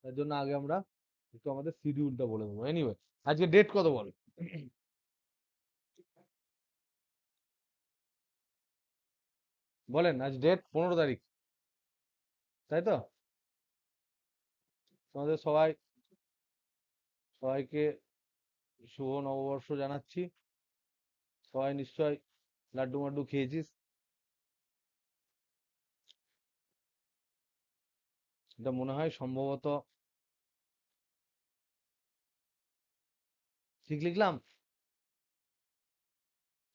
তার জন্য আগে আমরা একটু আমাদের শিডিউলটা বলে দেবো। এনিওয়ে, আজকে ডেট কত বল? বলেন, আজ ডেট 15 তারিখ, তাই তো? তোমাদের সবাইকে শুভ নববর্ষ জানাচ্ছি। সবাই নিশ্চয় লাড্ডু মাড্ডু খেয়েছিস। এটা মনে হয় সম্ভবত ঠিক লিখলাম।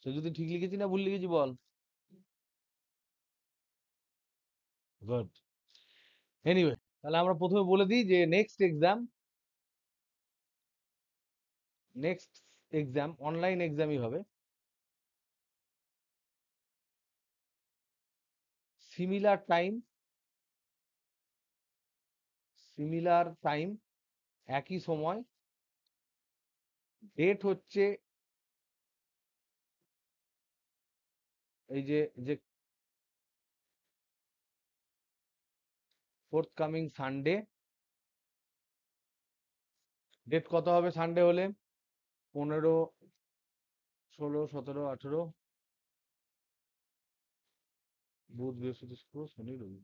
সে যদি ঠিক লিখেছি না ভুল লিখেছি বল। গুড। এনিওয়ে, তাহলে আমরা প্রথমে বলে দিই যে নেক্সট এক্সাম অনলাইন এক্সামই হবে। সিমিলার টাইম, একই সময়। ডেট হচ্ছে এই যে যে ফোর্থ কামিং সানডে। ডেট কত হবে সানডে হলে? 15, 16, 17, 18, বুধ বৃহস্পতি শুক্র শনি রবি।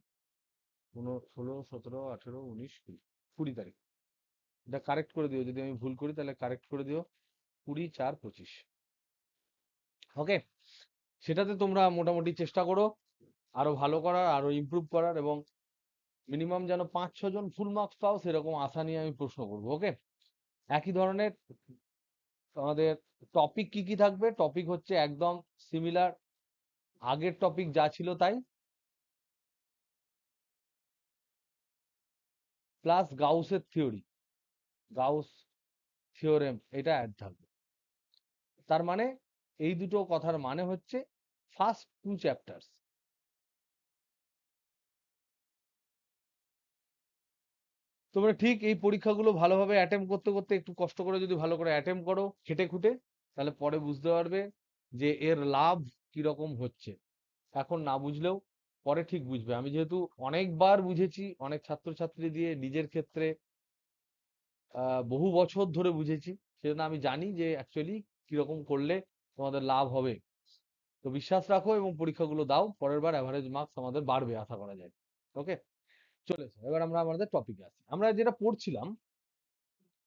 15, 16, 17, 18, 19, 20, 20 তারিখ। এটা কারেক্ট করে দিও, যদি আমি ভুল করি তাহলে কারেক্ট করে দিও। 20, 4, 25। ওকে, সেটাতে তোমরা মোটামুটি চেষ্টা করো আরো ভালো করার, আরো ইমপ্রুভ করার, এবং মিনিমাম যেন 5-6 জন ফুল মার্কস পাও সেরকম আশা নিয়ে আমি প্রশ্ন করবো। ওকে, একই ধরনের আমাদের টপিক কি কি থাকবে? টপিক হচ্ছে একদম সিমিলার, আগের টপিক যা ছিল তাই, প্লাস গাউসের থিওরি, গাউস থিওরেম, এটা অ্যাড থাকবে। তার মানে এই দুটো কথার মানে হচ্ছে ফার্স্ট 2 চ্যাপ্টার্স। তোমরা ঠিক এই পরীক্ষাগুলো ভালোভাবে অ্যাটেম্প করতে করতে, একটু কষ্ট করে যদি ভালো করে অ্যাটেম্প করো খেটে খুঁটে, তাহলে পরে বুঝতে পারবে যে এর লাভ কিরকম হচ্ছে। এখন না বুঝলেও পরে ঠিক বুঝবে। আমি যেহেতু অনেকবার বুঝেছি, অনেক ছাত্রছাত্রী দিয়ে, নিজের ক্ষেত্রে বহু বছর ধরে বুঝেছি, সেজন্য আমি জানি যে অ্যাকচুয়ালি কিরকম করলে তোমাদের লাভ হবে। তো বিশ্বাস রাখো এবং পরীক্ষাগুলো দাও, পরের বার অ্যাভারেজ মার্কস আমাদের বাড়বে আশা করা যায়। ওকে, চলে এসো, এবার আমরা আমাদের টপিকে আসি। আমরা যেটা পড়ছিলাম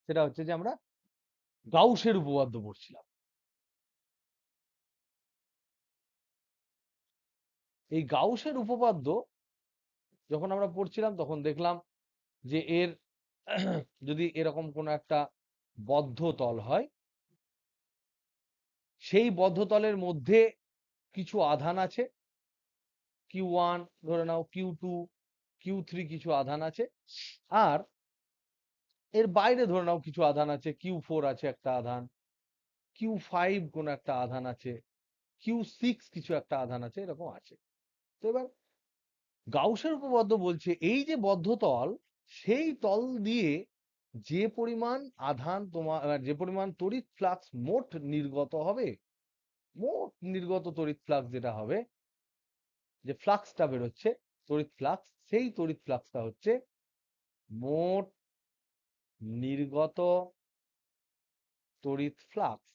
সেটা হচ্ছে যে আমরা গাউসের উপপাদ্য পড়ছিলাম। এই গাউসের উপপাদ্য যখন আমরা পড়ছিলাম তখন দেখলাম যে এর যদি এরকম কোনো একটা বদ্ধ তল হয়, সেই বদ্ধ তলের মধ্যে কিছু আধান আছে, Q1 ধরে নাও, Q2, Q3 কিছু আধান আছে, আর এর বাইরে ধরে নাও কিছু আধান আছে, Q4 আছে একটা আধান, Q5 কোন একটা আধান আছে, Q6 কিছু একটা আধান আছে, এরকম আছে। তো এবার গাউসের উপপাদ্য বলছে এই যে বদ্ধ তল, সেই তল দিয়ে যে পরিমাণ আধান তোমার, যে পরিমাণ তড়িৎ ফ্লাক্স মোট নির্গত হবে, মোট নির্গত তড়িৎ ফ্লাক্স যেটা হবে, যে ফ্লাক্সটা বেরোচ্ছে তড়িৎ ফ্লাক্স, সেই তড়িৎ ফ্লাক্সটা হচ্ছে মোট নির্গত তড়িৎ ফ্লাক্স।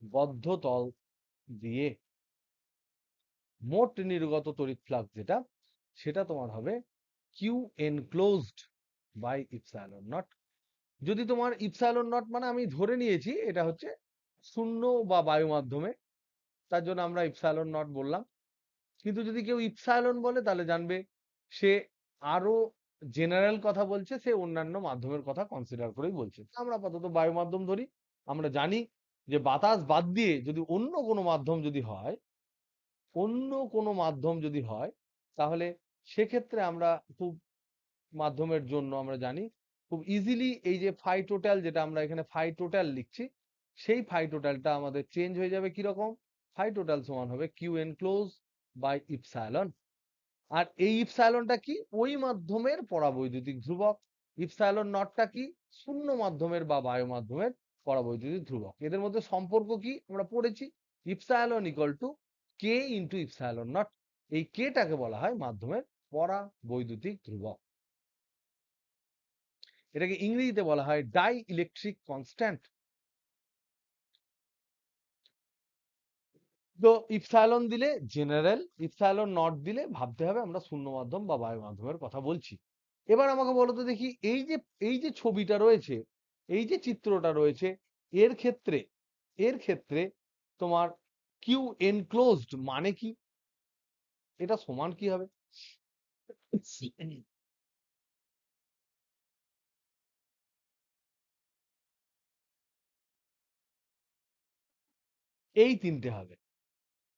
বদ্ধ তল দিয়ে মোট নির্গত তড়িৎ ফ্লাক্স যেটা, সেটা তোমার হবে Q enclosed by epsilon naught. যদি তোমার ইপসাইলন নট মানে আমি ধরে নিয়েছি এটা হচ্ছে শূন্য বা বায়ু মাধ্যমে, তার জন্য আমরা ইপসাইলন নট বললাম। কিন্তু যদি কেউ ইপসাইলন বলে তাহলে জানবে সে আরো জেনারেল কথা বলছে, সে অন্যান্য মাধ্যমের কথা কনসিডার করেই বলছে। আমরা আপাতত বায়ু মাধ্যম ধরি। আমরা জানি যে বাতাস বাদ দিয়ে যদি অন্য কোনো মাধ্যম যদি হয়, তাহলে সেক্ষেত্রে আমরা খুব, মাধ্যমের জন্য আমরা জানি খুব ইজিলি এই যে ফাই টোটাল, যেটা আমরা এখানে ফাই টোটাল লিখছি, সেই ফাই টোটালটা আমাদের চেঞ্জ হয়ে যাবে। কিরকম? ফাই টোটাল সমান হবে কিউ এনক্লোজ বাই ইপসাইলন। আর এই ইপসাইলনটা কি? ওই মাধ্যমের পরাবৈদ্যুতিক ধ্রুবক। ইপসাইলন নটটা কি? শূন্য মাধ্যমের বা বায়ু মাধ্যমের পরাবৈদ্যুতিক ধ্রুবক। এদের মধ্যে সম্পর্ক কি আমরা পড়েছি, epsilon equal to K into epsilon naught. এই কেটাকে বলা হয় মাধ্যমের পরা বৈদ্যুতিক ধ্রুবক। এটাকে ইংরেজিতে বলা হয় ডাই ইলেকট্রিক কনস্ট্যান্ট। তো ইপসাইলন দিলে জেনারেল, ইপসাইলন নট দিলে ভাবতে হবে আমরা শূন্য মাধ্যম বা বায়ু মাধ্যমের কথা বলছি। এবার আমাকে বলো তো দেখি, এই যে ছবিটা রয়েছে, এই যে চিত্রটা রয়েছে, এর ক্ষেত্রে এর ক্ষেত্রে তোমার কিউ এনক্লোজড মানে কি? এটা সমান কি হবে? এই তিনটে হবে।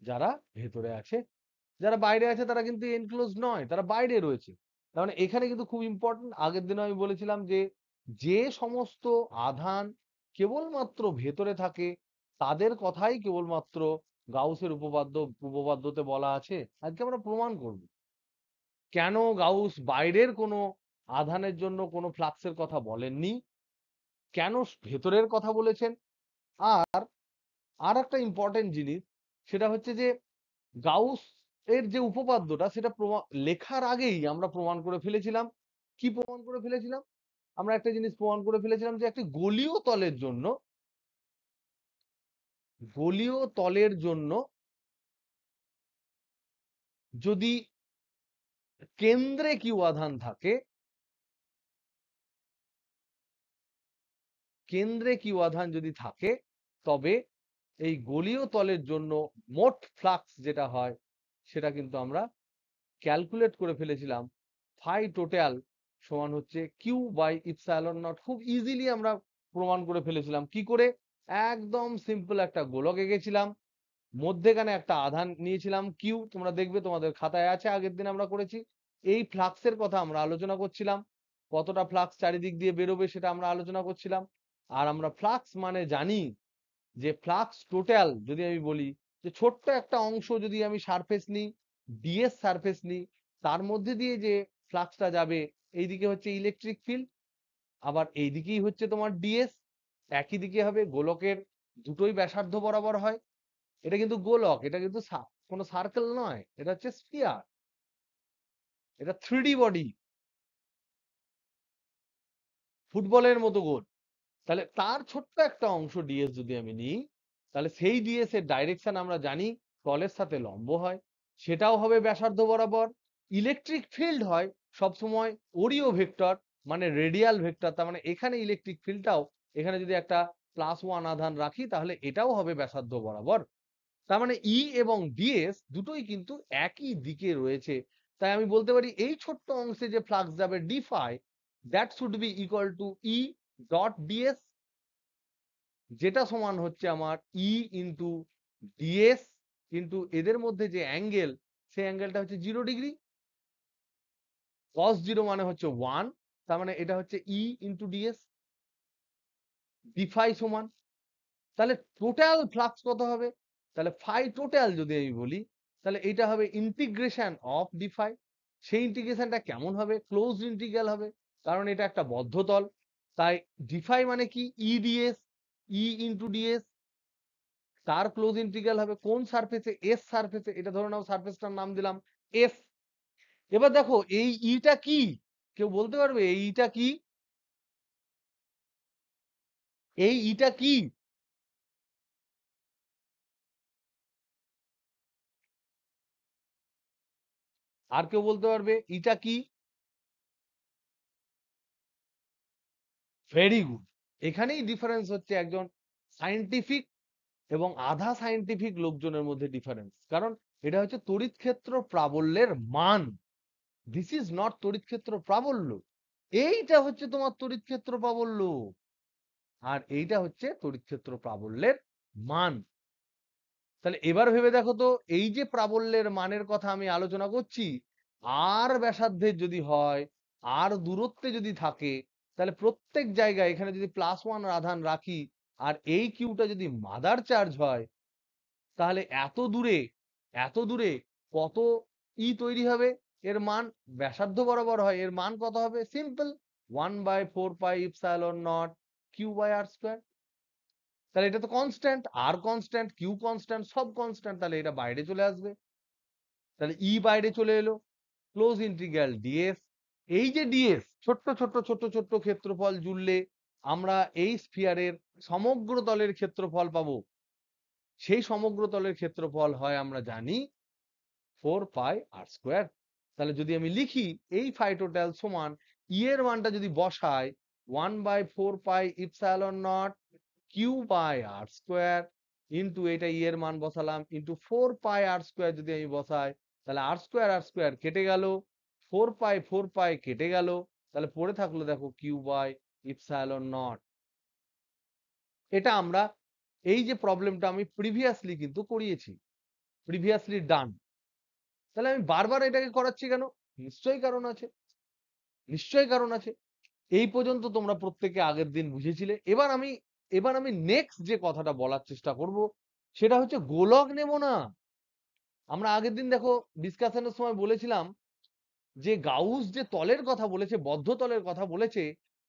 যারা ভেতরে আছে, যারা বাইরে আছে তারা কিন্তু এনক্লোজ নয়, তারা বাইরে রয়েছে। তার মানে এখানে কিন্তু খুব ইম্পর্টেন্ট, আগের দিন আমি বলেছিলাম যে যে সমস্ত আধান কেবলমাত্র ভেতরে থাকে তাদের কথাই কেবলমাত্র গাউসের উপপাদ্যতে বলা আছে। আজকে আমরা প্রমাণ করব কেন গাউস বাইরের কোনো আধানের জন্য কোনো ফ্লাক্সের কথা বলেননি, কেন ভেতরের কথা বলেছেন। আর আর একটা ইম্পর্টেন্ট জিনিস, সেটা হচ্ছে যে গাউস এর যে উপপাদ্যটা সেটা লেখার আগেই আমরা প্রমাণ করে ফেলেছিলাম। কি প্রমাণ করে ফেলেছিলাম? আমরা একটা জিনিস প্রমাণ করে ফেলেছিলাম যে একটি গলীয় তলের জন্য যদি কেন্দ্রে কিউ আধান থাকে, কেন্দ্রে কিউ আধান যদি থাকে, তবে এই গলীয় তলের জন্য মোট ফ্লাক্স যেটা হয় সেটা কিন্তু আমরা ক্যালকুলেট করে ফেলেছিলাম। ফাই টোটাল সমান হচ্ছে কিউ বাই ইপসাইলন নট। খুব ইজিলি আমরা প্রমাণ করে ফেলেছিলাম। কি করে? একদম সিম্পল, একটা গোলক এঁকেছিলাম, মধ্যেখানে একটা আধান নিয়েছিলাম কিউ, তোমরা দেখবে তোমাদের খাতায় আছে, আগের দিন আমরা করেছি। এই ফ্লাক্সের কথা আমরা আলোচনা করছিলাম, কতটা ফ্লাক্স চারিদিক দিয়ে বেরোবে সেটা আমরা আলোচনা করছিলাম। আর আমরা ফ্লাক্স মানে জানি যে ফ্লাক্স টোটাল, যদি আমি বলি যে ছোট্ট একটা অংশ যদি আমি সারফেস নিই, ডিএস সারফেস নিই, তার মধ্যে দিয়ে যে ফ্লাক্সটা যাবে, এইদিকে হচ্ছে ইলেকট্রিক ফিল্ড, আবার এইদিকেই হচ্ছে তোমার ডিএস। একই দিকে হবে, গোলকের দুটোই ব্যাসার্ধ বরাবর হয়। এটা কিন্তু গোলক, এটা কিন্তু কোনো সার্কেল নয়, এটা হচ্ছে স্ফিয়ার, এটা 3D বডি, ফুটবলের মতো গোল। তাহলে তার ছোট্ট একটা অংশ ডিএস যদি আমি নিই, তাহলে সেই ডিএস এর ডাইরেকশন আমরা জানি তলের সাথে লম্ব হয়, সেটাও হবে ব্যাসার্ধ বরাবর। ইলেকট্রিক ফিল্ড হয় সবসময় ওরিও ভেক্টর, মানে রেডিয়াল ভেক্টর। তার মানে এখানে ইলেকট্রিক ফিল্ডটাও, এখানে যদি একটা +1 আধান রাখি তাহলে এটাও হবে ব্যাসার্ধ বরাবর। তার মানে ই এবং ডিএস দুটোই কিন্তু একই দিকে রয়েছে। তাই আমি বলতে পারি এই ছোট্ট অংশে যে ফ্লাক্স যাবে D phi, that should be equal to E dot DS, যেটা সমান হচ্ছে আমার ই ইন্টু ডিএস কিন্তু এদের মধ্যে যে অ্যাঙ্গেল, সেই অ্যাঙ্গেলটা হচ্ছে 0 ডিগ্রি। cos 0 মানে হচ্ছে 1, তার মানে এটা হচ্ছে ই ইন্টু ডিএস, ডি ফাই সমান। তাহলে টোটাল ফ্লাক্স কত হবে? তাহলে ফাই টোটাল যদি আমি বলি, তাহলে এটা হবে ইন্টিগ্রেশন অফ ডি ফাই। সেই ইন্টিগ্রেশনটা কেমন হবে? ক্লোজড ইন্টিগ্রাল হবে, কারণ এটা একটা বদ্ধ তল। তাই ডি ফাই মানে কি? ইডিএস, ই ইন্টু ডিএস, তার ক্লোজ ইন্টিগ্রাল হবে কোন সারফেসে? এস সারফেসে। এটা ধরে নাও সারফেসটার নাম দিলাম এস। এবার দেখো এই ইটা কি? কেউ বলতে পারবে এই ইটা কি? এই ইটা কি? আর কেউ বলতে পারবে ইটা কি? Very good. এখানেই ডিফারেন্স হচ্ছে একজন সায়েন্টিফিক এবং আধা সায়েন্টিফিক লোকজনের মধ্যে ডিফারেন্স। কারণ এটা হচ্ছে তড়িৎ ক্ষেত্র প্রাবল্যের মান। দিস ইজ নট তড়িৎ ক্ষেত্র প্রাবল্য। এইটা হচ্ছে তোমার তড়িৎ ক্ষেত্র প্রাবল্য, আর এইটা হচ্ছে তড়িৎ ক্ষেত্র প্রাবল্যের মান। তাহলে এবার ভেবে দেখো তো, এই যে প্রাবল্যের মানের কথা আমি আলোচনা করছি, আর ব্যাসার্ধের যদি হয়, আর দূরত্বে যদি থাকে, তাহলে প্রত্যেক জায়গায় এখানে যদি +1 আধান রাখি, আর এই কিউটা যদি মাদার চার্জ হয়, তাহলে এত দূরে কত ই তৈরি হবে? এর মান ব্যাসার্ধ বরাবর হয়, এর মান কত হবে? Simple, 1/4πε0 q/r²। তাহলে এটা তো কনস্ট্যান্ট, আর কনস্ট্যান্ট, কিউ কনস্ট্যান্ট, সব কনস্ট্যান্ট, তাহলে এটা বাইরে চলে আসবে। তাহলে ই বাইরে চলে এলো। Close integral DS. এই যে ডিএস ছোট্ট ছোট্ট ছোট্ট ছোট্ট ক্ষেত্রফল জুড়লে আমরা এই স্ফিয়ারের সমগ্র তলের ক্ষেত্রফল পাবো। সেই সমগ্র তলের ক্ষেত্রফল হয় আমরা জানি 4πr²। তাহলে যদি আমি লিখি এই ফাই টোটাল সমান ই এর মানটা যদি বসাই 1/4πε0 q/r² ইন্টু এটা ই এর মান বসালাম ইন্টু 4πr² যদি আমি বসাই তাহলে r² কেটে গেল, 4π কেটে গেল, তাহলে পড়ে থাকলো দেখো q/ε0। এটা আমরা এই যে প্রবলেমটা আমি প্রিভিয়াসলি কিন্তু করিয়েছি, প্রিভিয়াসলি ডান। তাহলে আমি বারবার এটাকে করাচ্ছি কেন? নিশ্চয়ই কারণ আছে, নিশ্চয়ই কারণ আছে। এই পর্যন্ত তোমরা প্রত্যেকে আগের দিন বুঝেছিলে। এবার আমি নেক্সট যে কথাটা বলার চেষ্টা করব সেটা হচ্ছে গোলক নেব না। আমরা আগের দিন দেখো ডিসকাশনের সময় বলেছিলাম যে গাউস যে তলের কথা বলেছে, বদ্ধ তলের কথা বলেছে,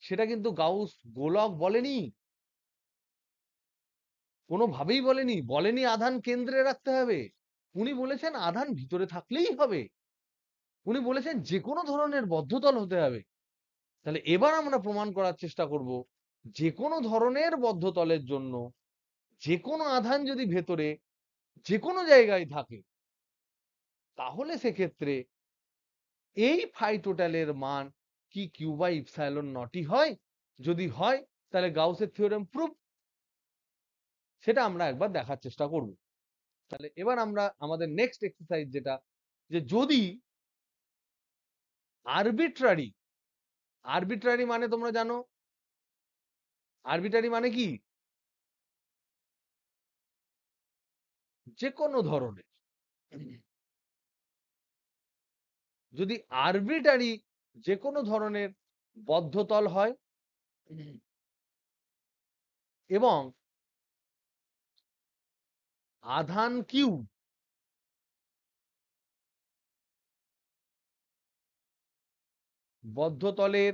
সেটা কিন্তু গাউস গোলক বলেনি, কোনোভাবেই বলেনি আধান কেন্দ্রে রাখতে হবে। উনি বলেছেন আধান ভিতরে থাকলেই হবে। উনি বলেছেন যে কোনো ধরনের বদ্ধতল হতে হবে। তাহলে এবার আমরা প্রমাণ করার চেষ্টা করব যে কোনো ধরনের বদ্ধতলের জন্য যে কোনো আধান যদি ভেতরে যে কোনো জায়গায় থাকে তাহলে সেক্ষেত্রে এই ফাই টোটালের মান কি q/ε0 হয়। যদি হয় তাহলে গাউসের থিওরেম প্রুফ। সেটা আমরা একবার দেখার চেষ্টা করব। তাহলে এবার আমরা আমাদের নেক্সট এক্সারসাইজ যেটা, যে যদি আরবিট্রারি, আরবিট্রারি মানে তোমরা জানো আরবিট্রারি মানে কি, যে কোনো ধরনের, যদি আরবিট্রারি যে কোনো ধরনের বদ্ধতল হয় এবং আধান কিউ বদ্ধতলের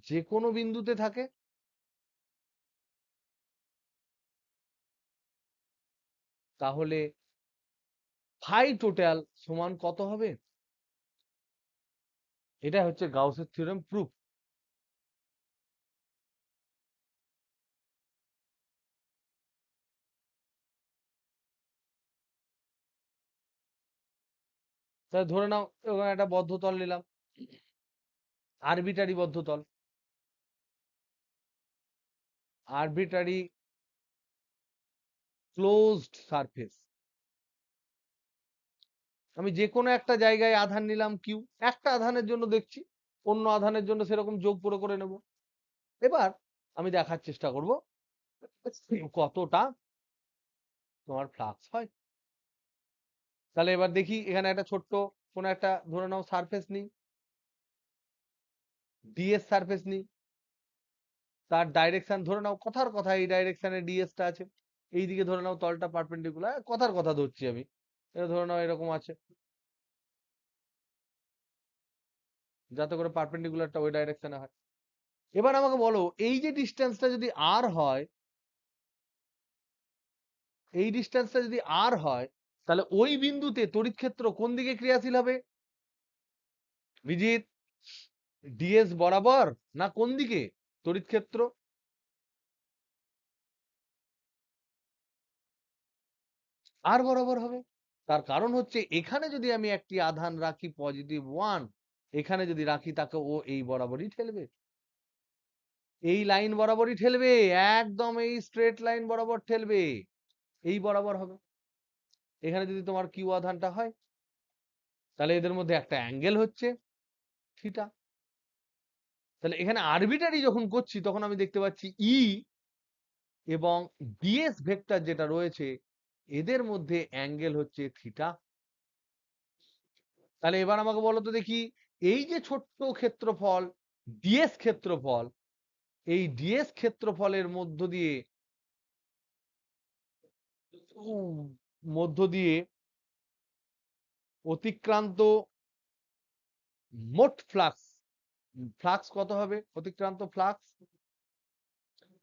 যে কোনো বিন্দুতে থাকে, তাহলে ফাই টোটাল সমান কত হবে? এটা হচ্ছে গাউসের থিওরেম প্রুফ। তাহলে ধরে নাও ওখানে একটা বদ্ধতল নিলাম, আরবিটারি বদ্ধতল, আরবিটারি ক্লোজড সারফেস। আমি যে কোনো একটা জায়গায় আধান নিলাম কিউ, একটা আধানের জন্য দেখছি, অন্য আধানের জন্য সেরকম যোগ পুরো করে নেব। এবার আমি দেখার চেষ্টা করব কতটা তোমার ফ্লাক্স হয়। তাহলে এবার দেখি এখানে একটা ছোট্ট কোনো একটা ধরে নাও সারফেস নিই, ডিএস সারফেস নিই, তার ডাইরেকশন ধরে নাও, কথার কথা এই ডাইরেকশনে ডিএস টা আছে, এইদিকে ধরে নাও তলটা পারপেন্ডিকুলার, কথার কথা ধরছি আমি, এটা ধরে নাও এরকম আছে, যাতে করে পারপেন্ডিকুলারটা ওই ডাইরেকশনে হয়। এবার আমাকে বলো এই যে ডিস্টেন্সটা যদি আর হয়, এই ডিস্টেন্সটা যদি আর হয়, তাহলে ওই বিন্দুতে তড়িৎ ক্ষেত্র কোন দিকে ক্রিয়াশীল হবে? বিজিত, ডিএস বরাবর না কোন দিকে তড়িৎ ক্ষেত্র? আর বরাবর হবে। তার কারণ হচ্ছে এখানে যদি আমি একটি আধান রাখি +1, এখানে যদি রাখি তাকে ও এই বরাবরই ঠেলবে, এই লাইন বরাবরই ঠেলবে, একদম এই স্ট্রেট লাইন বরাবর ঠেলবে, এই বরাবর হবে। এখানে যদি তোমার কিউ আধানটা হয় তাহলে এদের মধ্যে একটা অ্যাঙ্গেল হচ্ছে থিটা। তাহলে এখানে আরবিটারি যখন করছি তখন আমি দেখতে পাচ্ছি ই এবং ডিএস ভেক্টর যেটা রয়েছে এদের মধ্যে অ্যাঙ্গেল হচ্ছে থিটা। তাহলে এবার আমাকে বলো তো দেখি, এই যে ছোট্ট ক্ষেত্রফল ডিএস ক্ষেত্রফল, এই ডিএস ক্ষেত্রফলের মধ্য দিয়ে অতিক্রান্ত মোট ফ্লাক্স, ফ্লাক্স কত হবে? অতিক্রান্ত ফ্লাক্স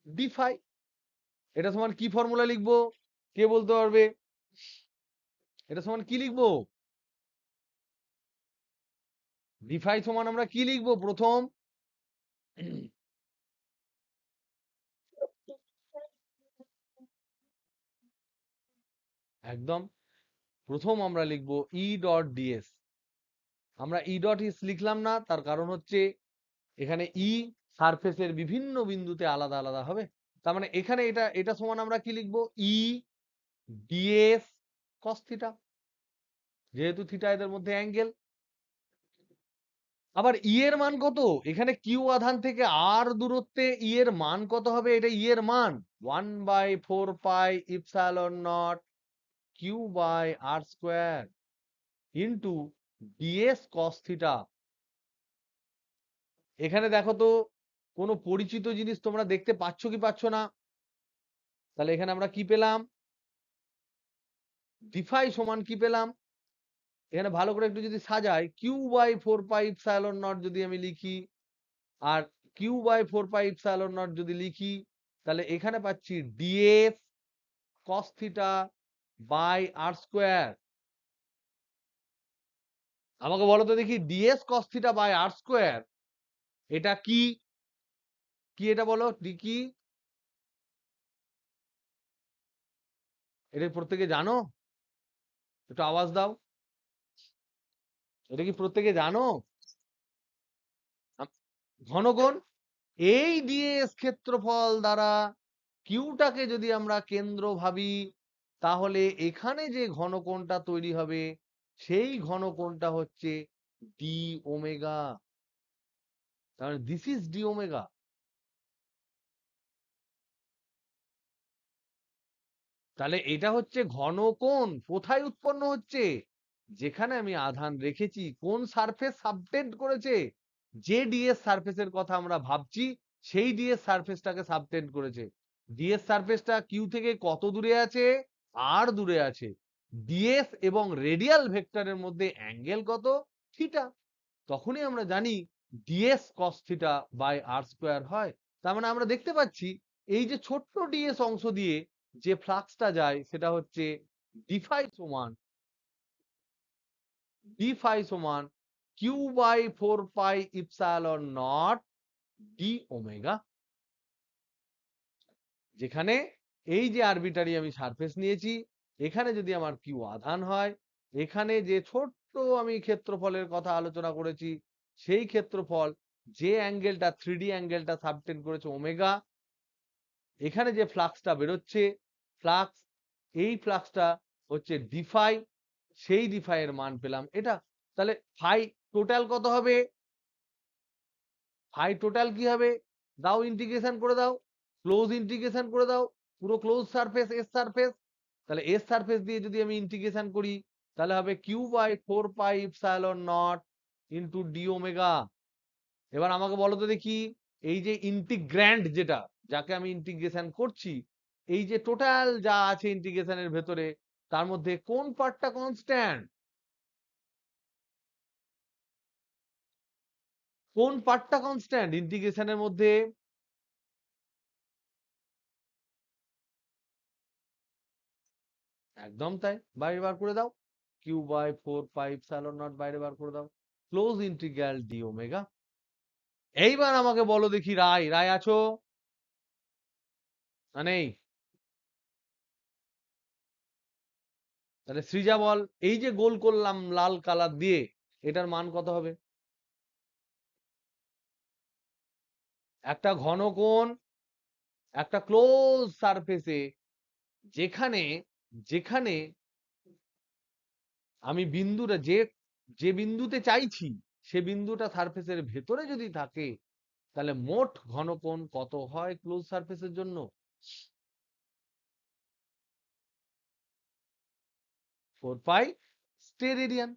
ডি ফাই। এটা সমান কি ফর্মুলা লিখবো কে বলতে পারবে? এটা সমান কি লিখবো? ডিফাই সমান আমরা কি লিখবো প্রথম? একদম প্রথম আমরা লিখবো ই ডট ডিএস। আমরা ই ডট ইস লিখলাম না, তার কারণ হচ্ছে এখানে ই সারফেসের বিভিন্ন বিন্দুতে আলাদা আলাদা হবে। তার মানে এখানে এটা এটা সমান আমরা কি লিখবো? ই ডিএস কস থিটা, যেহেতু থিটা এদের মধ্যে অ্যাঙ্গেল। আবার ই এর মান কত? এখানে কিউ আধান থেকে আর দূরত্বে ই এর মান কত হবে? এটা ই এর মান 1/4 pi epsilon naught Q by R square into DS cos theta. এখানে দেখো তো কোনো পরিচিত জিনিস তোমরা দেখতে পাচ্ছ কি পাচ্ছ না? তাহলে এখানে আমরা কি পেলাম? ডিফাই সমান কি পেলাম? এখানে ভালো করে একটু যদি সাজাই, q by 4 pi epsilon naught যদি আমি লিখি, আর q by 4 pi epsilon naught যদি লিখি, তাহলে এখানে পাচ্ছি ds cos theta by R square. আমাকে বলো তো দেখি, ds cos theta by R square এটা কি? কি এটা বলো কি? এটা প্রত্যেকে জানো? একটু আওয়াজ দাও। এটা কি প্রত্যেকে জানো? ঘনকোণ। এই ডিএস ক্ষেত্রফল দ্বারা কিউটাকে যদি আমরা কেন্দ্র ভাবি, তাহলে এখানে যে ঘনকোণটা তৈরি হবে সেই ঘনকোণটা হচ্ছে ডি ওমেগা। তাহলে দিস ইজ ডি ওমেগা। তাহলে এটা হচ্ছে ঘনকোণ কোথায় উৎপন্ন হচ্ছে? যেখানে আমি আধান রেখেছি। কোন সারফেস সাবটেন্ড করেছে? যে ডিএস সারফেসের কথা আমরা ভাবছি সেই ডিএস সারফেসটাকে সাবটেন্ড করেছে। ডিএস সারফেসটা কিউ থেকে কত দূরে আছে? আর দূরে আছে। ডিএস এবং রেডিয়াল ভেক্টরের মধ্যে অ্যাঙ্গেল কত? থিটা। তখনই আমরা জানি DS cos theta by R square হয়। তার মানে আমরা দেখতে পাচ্ছি এই যে ছোট্ট ডিএস অংশ দিয়ে যে ফ্লাক্সটা যায় সেটা হচ্ছে ডিফাই সমান Q by 4 pi epsilon naught D omega. যেখানে এই যে আরবিটারি আমি সারফেস নিয়েছি, এখানে যদি আমার কিউ আধান হয়, এখানে যে ছোট্ট আমি ক্ষেত্রফলের কথা আলোচনা করেছি সেই ক্ষেত্রফল, যে অ্যাঙ্গেলটা 3D অ্যাঙ্গেলটা সাবটেন্ড করেছে ওমেগা, এখানে যে ফ্লাক্সটা বেরোচ্ছে ফ্লাক্স, এই ফ্লাক্সটা হচ্ছে ডিফাই, সেই ডিফাই এর মান পেলাম এটা। তাহলে ফাই টোটাল কত হবে? ফাই টোটাল কি হবে? দাও ইন্টিগ্রেশন করে দাও, ক্লোজ ইন্টিগ্রেশন করে দাও, পুরো ক্লোজ সারফেস এস সারফেস। তাহলে এস সারফেস দিয়ে যদি আমি ইন্টিগ্রেশন করি, তাহলে হবে Q by 4 pi epsilon naught into D omega. এবার আমাকে বলো তো দেখি, এই যে ইন্টিগ্র্যান্ড যেটা, যাকে আমি ইন্টিগ্রেশন করছি, এই যে টোটাল যা আছে ইন্টিগ্রেশনের ভেতরে, তার মধ্যে কোন পার্টটা কনস্ট্যান্ট? কোন পার্টটা কনস্ট্যান্ট ইন্টিগ্রেশনের মধ্যে? একদম তাই, বাইরে বার করে দাও। Q by 4 pi epsilon naught বাইরে বার করে দাও। Close integral D omega. এইবার আমাকে বলো দেখি, রায় রায় আছো না নেই? তাহলে সৃজা বল, এই যে গোল করলাম লাল কালার দিয়ে, এটার মান কত হবে? একটা ঘনকোণ একটা ক্লোজ সারফেসে, যেখানে যেখানে আমি বিন্দুটা যে যে বিন্দুতে চাইছি সে বিন্দুটা সারফেসের ভেতরে যদি থাকে, তাহলে মোট ঘনকোণ কত হয় ক্লোজ সারফেসের জন্য? 4 পাই স্টেরেডিয়ান।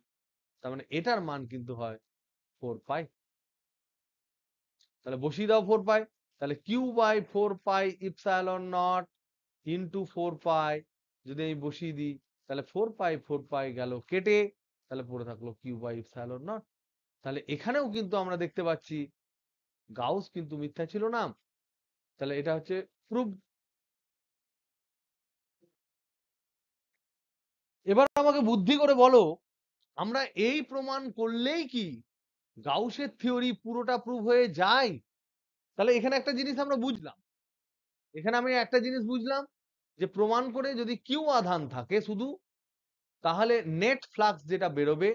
তার মানে এটার মান কিন্তু হয় 4 পাই। তাহলে বসিয়ে দাও 4 পাই। তাহলে Q by 4 pi epsilon naught into 4 pi যদি আমি বসিয়ে দিই, তাহলে 4 পাই গেল কেটে, তাহলে পড়ে থাকলো কিউ বাই ইপসাইলন নট। তাহলে এখানেও কিন্তু আমরা দেখতে পাচ্ছি গাউস কিন্তু মিথ্যা ছিল না। তাহলে এটা হচ্ছে প্রুফ। এবার আমাকে বুদ্ধি করে বলো, আমরা এই প্রমাণ করলেই কি গাউসের থিওরি পুরোটা প্রুভ হয়ে যায়? তাহলে এখানে একটা জিনিস আমরা বুঝলাম, এখানে আমি একটা জিনিস বুঝলাম যে প্রমাণ করে যদি কিউ আধান থাকে শুধু, তাহলে নেট ফ্লাক্স যেটা বেরোবে,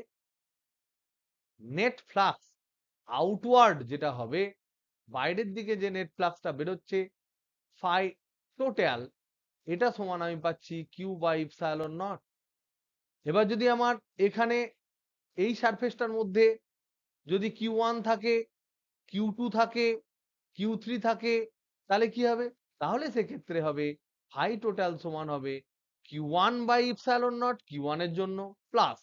নেট ফ্লাক্স আউটওয়ার্ড যেটা হবে, বাইরের দিকে যে নেট ফ্লাক্সটা বেরোচ্ছে ফাই টোটাল, এটা সমান আমি পাচ্ছি কিউ বাই ইপসাইলন নট। এবার যদি আমার এখানে এই সারফেসটার মধ্যে যদি কিউ ওয়ান থাকে, কিউ টু থাকে, কিউ থ্রি থাকে, তাহলে কি হবে? তাহলে সেক্ষেত্রে হবে ফাই টোটাল সমান হবে q one by epsilon naught q one এর জন্য, plus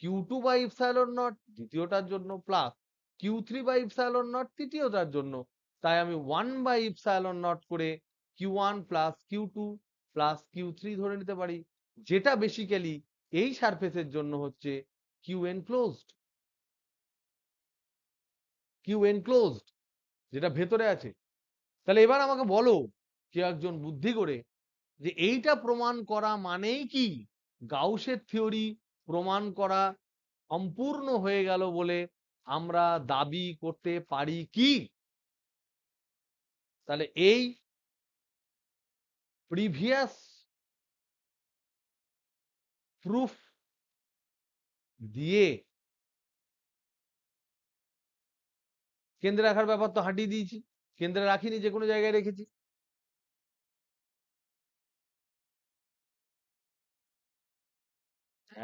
q two by epsilon naught দ্বিতীয়টার জন্য, plus q three by epsilon naught তৃতীয়টার জন্য। তাই আমি ওয়ান বাই ইপসাইলন নট করে q one plus q two plus q three ধরে নিতে পারি, যেটা বেসিক্যালি এই সারফেসের জন্য হচ্ছে কিউ এনক্লোজড, কিউ এনক্লোজড যেটা ভেতরে আছে। তাহলে এবার আমাকে বলো কেউ একজন বুদ্ধি করে যে এইটা প্রমাণ করা মানেই কি গাউসের থিওরি প্রমাণ করা সম্পূর্ণ হয়ে গেল বলে আমরা দাবি করতে পারি কি? তাহলে এই প্রিভিয়াস প্রুফ দিয়ে কেন্দ্রে রাখার ব্যাপার তো হাঁটিয়ে দিয়েছি, কেন্দ্রে রাখিনি, যে কোনো জায়গায় রেখেছি।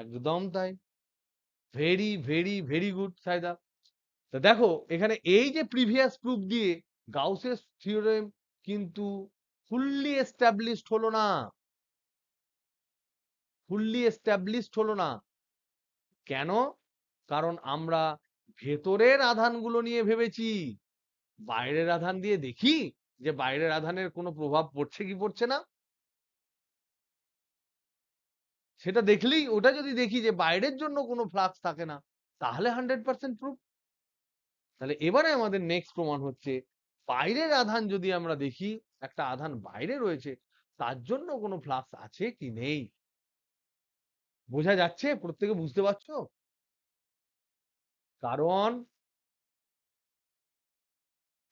একদম তাই, very very very good Saida. তো দেখো এখানে এই যে প্রিভিয়াস প্রুফ দিয়ে গাউসের থিওরেম কিন্তু ফুললি এস্টাবলিশড হলো না, ফুললি এস্টাবলিশড হলো না। কেন? কারণ আমরা ভেতরের আধানগুলো নিয়ে ভেবেছি, বাইরের আধান দিয়ে দেখি যে বাইরের আধানের কোনো প্রভাব পড়ছে কি পড়ছে না। সেটা দেখলেই, ওটা যদি দেখি যে বাইরের জন্য কোনো ফ্লাক্স থাকে না, তাহলে 100% প্রুফ। তাহলে এবারে আমাদের নেক্সট প্রমাণ হচ্ছে বাইরের আধান যদি আমরা দেখি, একটা আধান বাইরে রয়েছে, তার জন্য কোনো ফ্লাক্স আছে কি নেই। বোঝা যাচ্ছে? প্রত্যেকে বুঝতে পারছো? কারণ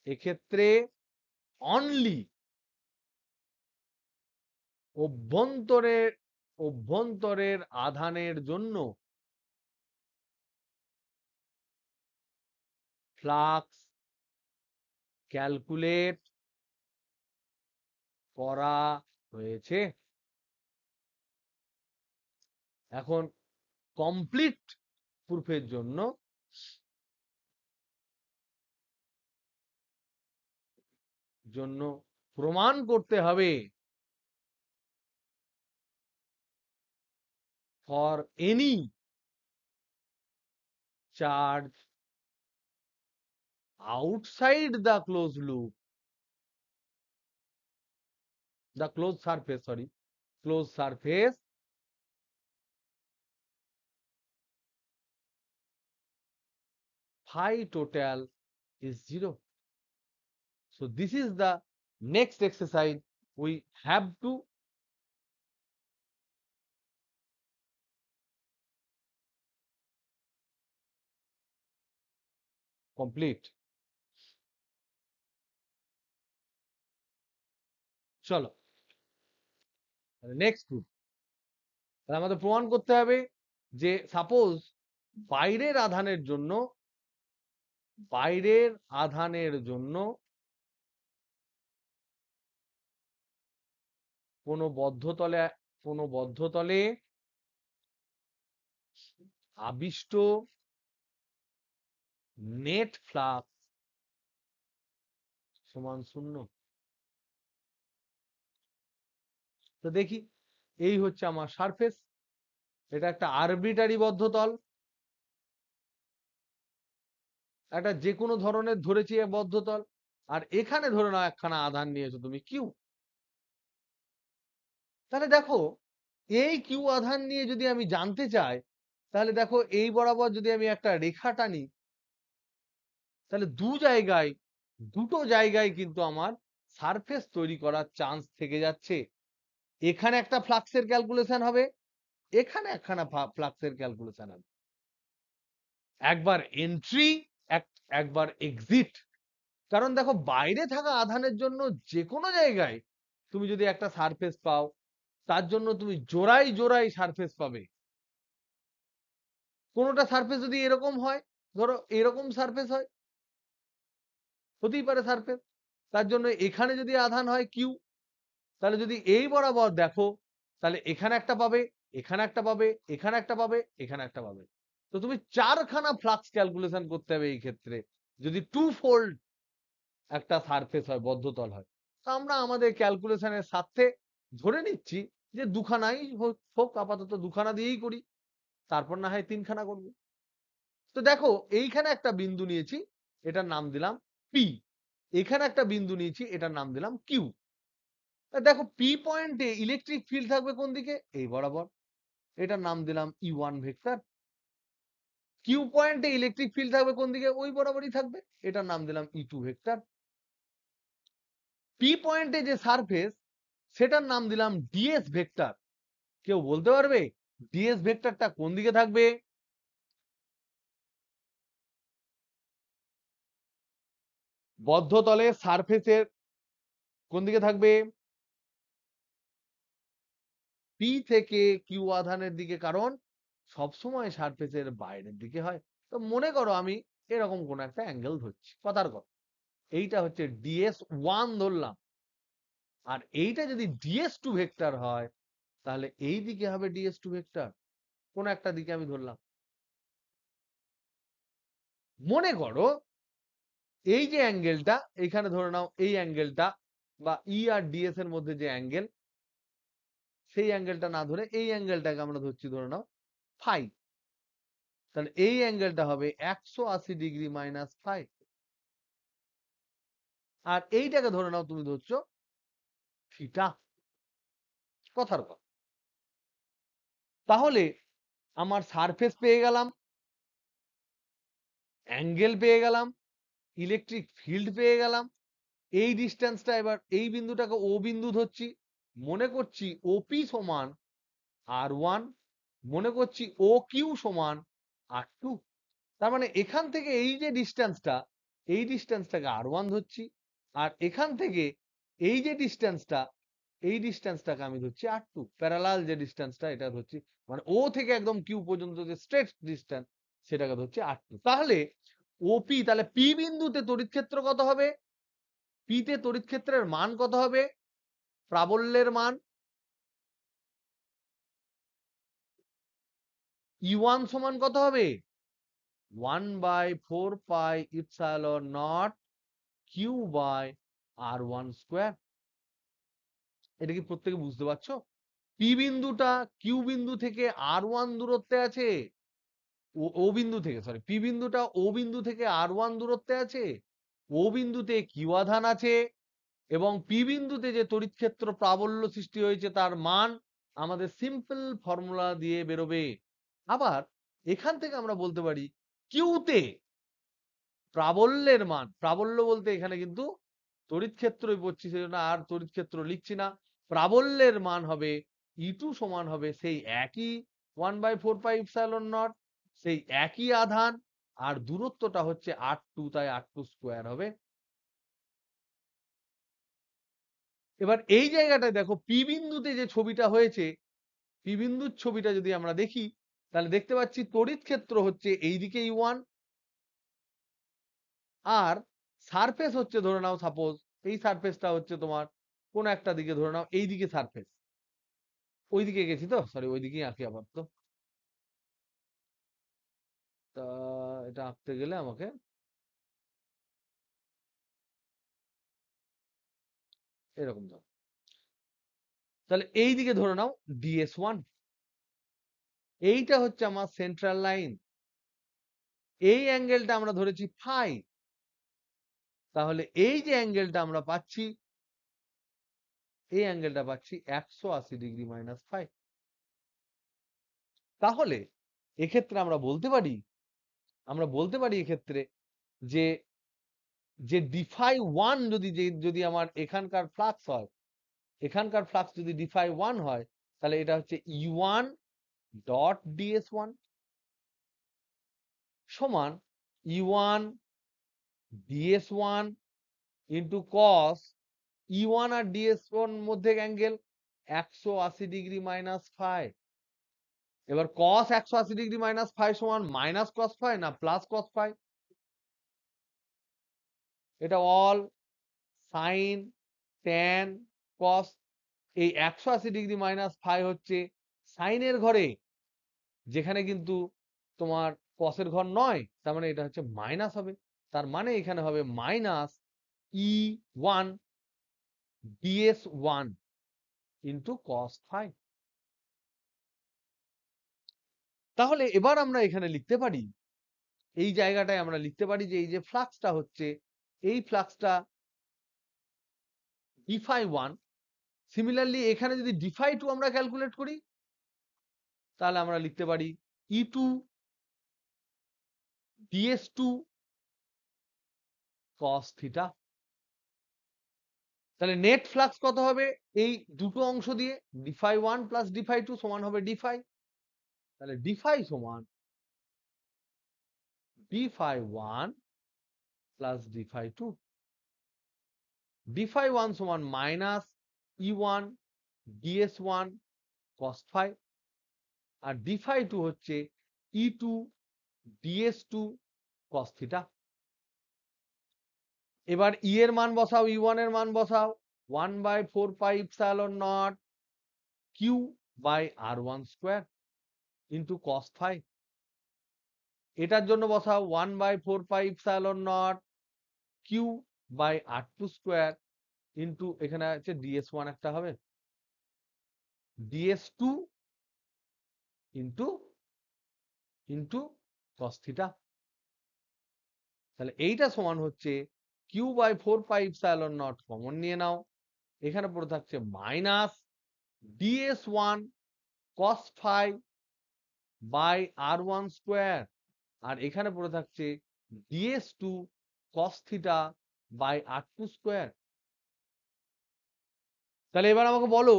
এক্ষেত্রে অনলি অভ্যন্তরের অভ্যন্তরের আধানের জন্য ফ্লাক্স ক্যালকুলেট করা হয়েছে। এখন কমপ্লিট প্রুফের জন্য প্রমাণ করতে হবে for any charge outside the close loop, the closed surface, sorry, closed surface, phi total is 0. So this is the next exercise we have to complete. চলো নেক্সট প্রুফ। আমাদের প্রমাণ করতে হবে যে সাপোজ বাইরের আধানের জন্য, বাইরের আধানের জন্য কোনো বদ্ধতলে, কোনো বদ্ধতলে আবিষ্ট নেট ফ্লাক্স সমান 0। তো দেখি, এই হচ্ছে আমার সারফেস, এটা একটা আরবিটারি বদ্ধতল, একটা যে কোনো ধরনের ধরেছি বদ্ধতল, আর এখানে ধরে নাও একখানা আধান নিয়েছো তুমি কিউ। তাহলে দেখো এই কিউ আধান নিয়ে যদি আমি জানতে চাই, তাহলে দেখো এই বরাবর যদি আমি একটা রেখা টানি, তাহলে দুটো জায়গায় কিন্তু আমার সারফেস তৈরি করার চান্স থেকে যাচ্ছে। এখানে একটা ফ্লাক্সের ক্যালকুলেশন হবে, এখানে একখানা ফ্লাক্সের ক্যালকুলেশন আছে, একবার এন্ট্রি, একবার এক্সিট। কারণ দেখো বাইরে থাকা আধানের জন্য যে কোনো জায়গায় তুমি যদি একটা সারফেস পাও, তার জন্য তুমি জোড়ায় জোড়ায় সারফেস পাবে। কোনোটা সারফেস যদি এরকম হয়, ধরো এরকম সারফেস হয়, হতেই পারে সারফেস, তার জন্য এখানে যদি আধান হয় কিউ, তাহলে যদি এই বরাবর দেখো, তাহলে এখানে একটা পাবে, এখানে একটা পাবে, এখানে একটা পাবে, এখানে একটা পাবে। তো তুমি চারখানা ফ্লাক্স ক্যালকুলেশন করতে হবে এই ক্ষেত্রে, যদি টু ফোল্ড একটা সারফেস হয়, বদ্ধতল হয়। তো আমরা আমাদের ক্যালকুলেশনের সাথে ধরে নিচ্ছি যে দুখানাই হোক, আপাতত দুখানা দিয়েই করি, তারপর না হয় তিনখানা করবো। তো দেখো এইখানে একটা বিন্দু নিয়েছি, এটার নাম দিলাম পি, এখানে একটা বিন্দু নিয়েছি, এটার নাম দিলাম কিউ। দেখো পি পয়েন্টে ইলেকট্রিক ফিল্ড থাকবে কোন দিকে, এই বরাবর, এটার নাম দিলাম ই1 ভেক্টর। কিউ পয়েন্টে ইলেকট্রিক ফিল্ড থাকবে কোন দিকে, ওই বরাবরই থাকবে, এটার নাম দিলাম ই2 ভেক্টর। পি পয়েন্টে যে সারফেস, সেটার নাম দিলাম ডিএস ভেক্টর। কেউ বলতে পারবে ডিএস ভেক্টরটা কোন দিকে থাকবে? বদ্ধতলে সারফেসের কোন দিকে থাকবে? পি থেকে কিউ আধানের দিকে, কারণ সবসময় সারফেসের বাইরের দিকে হয়। তো মনে করো আমি এরকম কোন একটা অ্যাঙ্গেল ধরছি, কথার কথা, এইটা হচ্ছে DS1 ধরলাম, আর এইটা যদি DS2 ভেক্টর হয়, তাহলে এই দিকে হবে DS2 ভেক্টর, কোন একটা দিকে আমি ধরলাম। মনে করো এই যে অ্যাঙ্গেলটা, এইখানে ধরে নাও এই অ্যাঙ্গেলটা, বা ই আর ডিএস এর মধ্যে যে অ্যাঙ্গেল, সেই অ্যাঙ্গেলটা না ধরে এই অ্যাঙ্গেলটাকে আমরা ধরছি ধরে নাও ফাই, তাহলে এই অ্যাঙ্গেলটা হবে 180 ডিগ্রি মাইনাস ফাই। আর এইটাকে ধরে নাও তুমি ধরছো থিটা, কথার কথা। তাহলে আমার সারফেস পেয়ে গেলাম, অ্যাঙ্গেল পেয়ে গেলাম, ইলেকট্রিক ফিল্ড পেয়ে গেলাম। এই ডিস্টেন্সটা, এবার এই বিন্দুটাকে ও বিন্দু ধরছি, মনে করছি ওপি সমান R1, মনে করছি ও কিউ সমান R2। তার মানে এখান থেকে এই যে ডিস্টেন্সটা, এই ডিস্টেন্সটাকে R1 ধরছি, আর এখান থেকে এই যে ডিস্টেন্সটা, এই ডিস্টেন্সটাকে আমি ধরছি R2। প্যারালাল যে ডিস্টেন্সটা এটা ধরছি, মানে ও থেকে একদম কিউ পর্যন্ত যে স্ট্রেট ডিস্টেন্স, সেটাকে ধরছি R2। তাহলে ওপি, তাহলে পি বিন্দুতে তড়িৎ ক্ষেত্র কত হবে? পি তে তড়িৎ ক্ষেত্রের মান কত হবে? প্রাবল্যের মান E1 সমান কত হবে? 1/4πε0 Q/R1²। এটা কি প্রত্যেকে বুঝতে পারছো? পি বিন্দুটা কিউ বিন্দু থেকে R1 দূরত্বে আছে, ও বিন্দু থেকে, সরি, পি বিন্দুটা ও বিন্দু থেকে R1 দূরত্বে আছে, ও বিন্দুতে কিউ আধান আছে, এবং পি বিন্দুতে যে তড়িৎ ক্ষেত্র প্রাবল্য সৃষ্টি হয়েছে তার মান আমাদের সিম্পল ফর্মুলা দিয়ে বেরোবে। আবার এখান থেকে আমরা বলতে পারি কিউতে প্রাবল্যের মান, প্রাবল্য বলতে এখানে কিন্তু তড়িৎ ক্ষেত্রই পড়ছি, সেজন্য আর তড়িৎ ক্ষেত্র লিখছি না। প্রাবল্যের মান হবে E2 সমান হবে সেই একই 1/4πε0, সেই একই আধান, আর দূরত্বটা হচ্ছে R2, তাই R2² হবে। এবার এই জায়গাটায় দেখো পি বিন্দুতে যে ছবিটা হয়েছে, পি বিন্দুর ছবিটা যদি আমরা দেখি, তাহলে দেখতে পাচ্ছি তড়িৎ ক্ষেত্র হচ্ছে এইদিকে E1, আর সারফেস হচ্ছে ধরে নাও, সাপোজ এই সারফেসটা হচ্ছে তোমার কোন একটা দিকে, ধরে নাও এই দিকে সারফেস, ওইদিকে গেছি তো, সরি, ওইদিকেই আঁকি আবার। তো তা এটা আঁকতে গেলে আমাকে এরকম দাও। তাহলে এই দিকে ধরে নাও DS1, এইটা হচ্ছে আমার সেন্ট্রাল লাইন, এই অ্যাঙ্গেলটা আমরা ধরেছি ফাই। তাহলে এই যে অ্যাঙ্গেলটা আমরা পাচ্ছি, এই অ্যাঙ্গেলটা পাচ্ছি 180 ডিগ্রি মাইনাস ফাই। তাহলে এক্ষেত্রে আমরা বলতে পারি, এক্ষেত্রে যে যে dφ1 যদি আমার এখানকার ফ্লাক্স হয়, এখানকার ফ্লাক্স যদি dφ1 হয়, তাহলে এটা হচ্ছে E1 ডট ds1 সমান e1 ds1 into cos e1 আর ds1 মধ্যে অ্যাঙ্গেল 180 ডিগ্রি মাইনাস ফাই। এবার cos 180 ডিগ্রি মাইনাস ফাই সমান মাইনাস cos ফাই না প্লাস cos ফাই? এটা অল সাইন ট্যান cos, এই 180 ডিগ্রি মাইনাস ফাই হচ্ছে সাইনের ঘরে, যেখানে কিন্তু তোমার কসের ঘর নয়, তার মানে এটা হচ্ছে মাইনাস হবে। তার মানে এখানে হবে minus E1 ds1 into cos phi. তাহলে এবার আমরা এখানে লিখতে পারি, এই জায়গাটায় আমরা লিখতে পারি যে এই যে ফ্লাক্সটা হচ্ছে, এই ফ্লাক্সটা dφ1, সিমিলারলি এখানে যদি dφ2 আমরা ক্যালকুলেট করি, তাহলে আমরা লিখতে পারি E2 ds2 cos থিটা। তাহলে নেট ফ্লাক্স কত হবে এই দুটো অংশ দিয়ে? dφ1 প্লাস dφ2 সমান হবে dφ। তাহলে dφ সমান dφ1 প্লাস dφ2। dφ1 সমান minus E1 ds1 cos phi, আর dφ2 হচ্ছে E2 ds2 cos থিটা। এবার E এর মান বসাও, E1 এর মান বসাও, 1/4πε0 q by r1 square into cos phi. এটার জন্য বসাও 1/4πε0 q by r2 square into এখানে আছে ds1 একটা হবে, ds2 into into cos theta. তাহলে এইটা সমান হচ্ছে q/4πε0 কমন নিয়ে নাও, এখানে পড়ে থাকছে minus ds1 cos phi by r1 square, আর এখানে পড়ে থাকছে ds2 cos theta by r2 square. তাহলে এবার আমাকে বলো,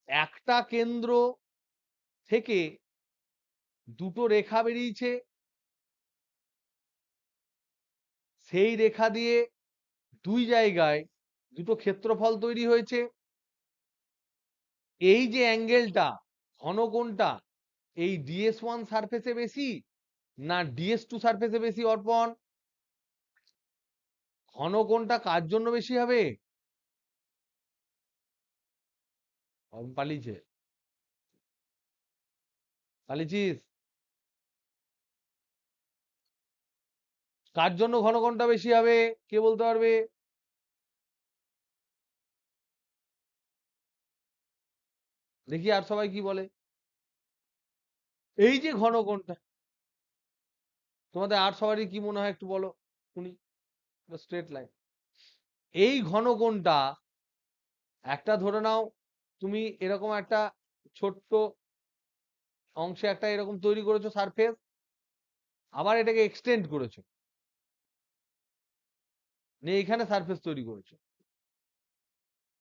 একটা কেন্দ্র থেকে দুটো রেখা বেরিয়েছে, সেই রেখা দিয়ে দুই জায়গায় দুটো ক্ষেত্রফল তৈরি হয়েছে। এই যে অ্যাঙ্গেলটা, ঘনকোণটা এই ds1 সারফেসে বেশি না ds2 সারফেসে বেশি? অর্পণ, ঘনকোণটা কার জন্য বেশি হবে? পালিয়েছে, পালিয়েছিস? কার জন্য ঘনকোণটা বেশি হবে কে বলতে পারবে? দেখি আর সবাই কি বলে। এই যে ঘনকোণটা, তোমাদের আর সবারই কি মনে হয় একটু বলো শুনি। স্ট্রেট লাইন, এই ঘনকোণটা একটা ধরে নাও, তুমি এরকম একটা ছোট্ট অংশে একটা এরকম তৈরি করেছো সারফেস, আবার এটাকে এক্সটেন্ড করেছো, নিয়ে এখানে সারফেস তৈরি করেছো।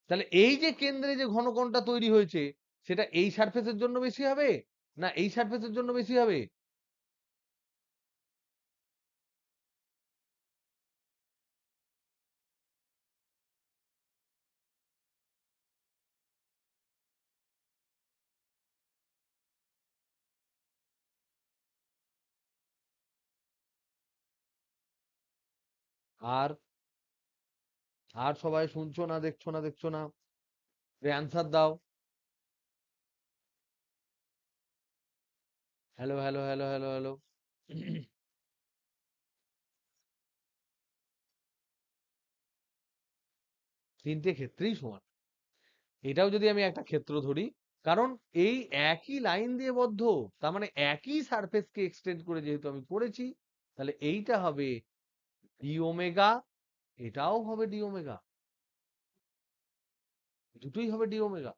তাহলে এই যে কেন্দ্রে যে ঘনকোণটা তৈরি হয়েছে, সেটা এই সারফেসের জন্য বেশি হবে না এই সারফেসের জন্য বেশি হবে? আর আর সবাই শুনছো না দেখছো না দেখছো না? অ্যান্সার দাও। Hello hello hello hello hello. তিনটে ক্ষেত্রেই সমান। এটাও যদি আমি একটা ক্ষেত্র ধরি, কারণ এই একই লাইন দিয়ে বদ্ধ, তার মানে একই সারফেসকে এক্সটেন্ড করে যেহেতু আমি করেছি, তাহলে এইটা হবে ডি ওমেগা, এটাও হবে ডি ওমেগা, দুটোই হবে ডি ওমেগা।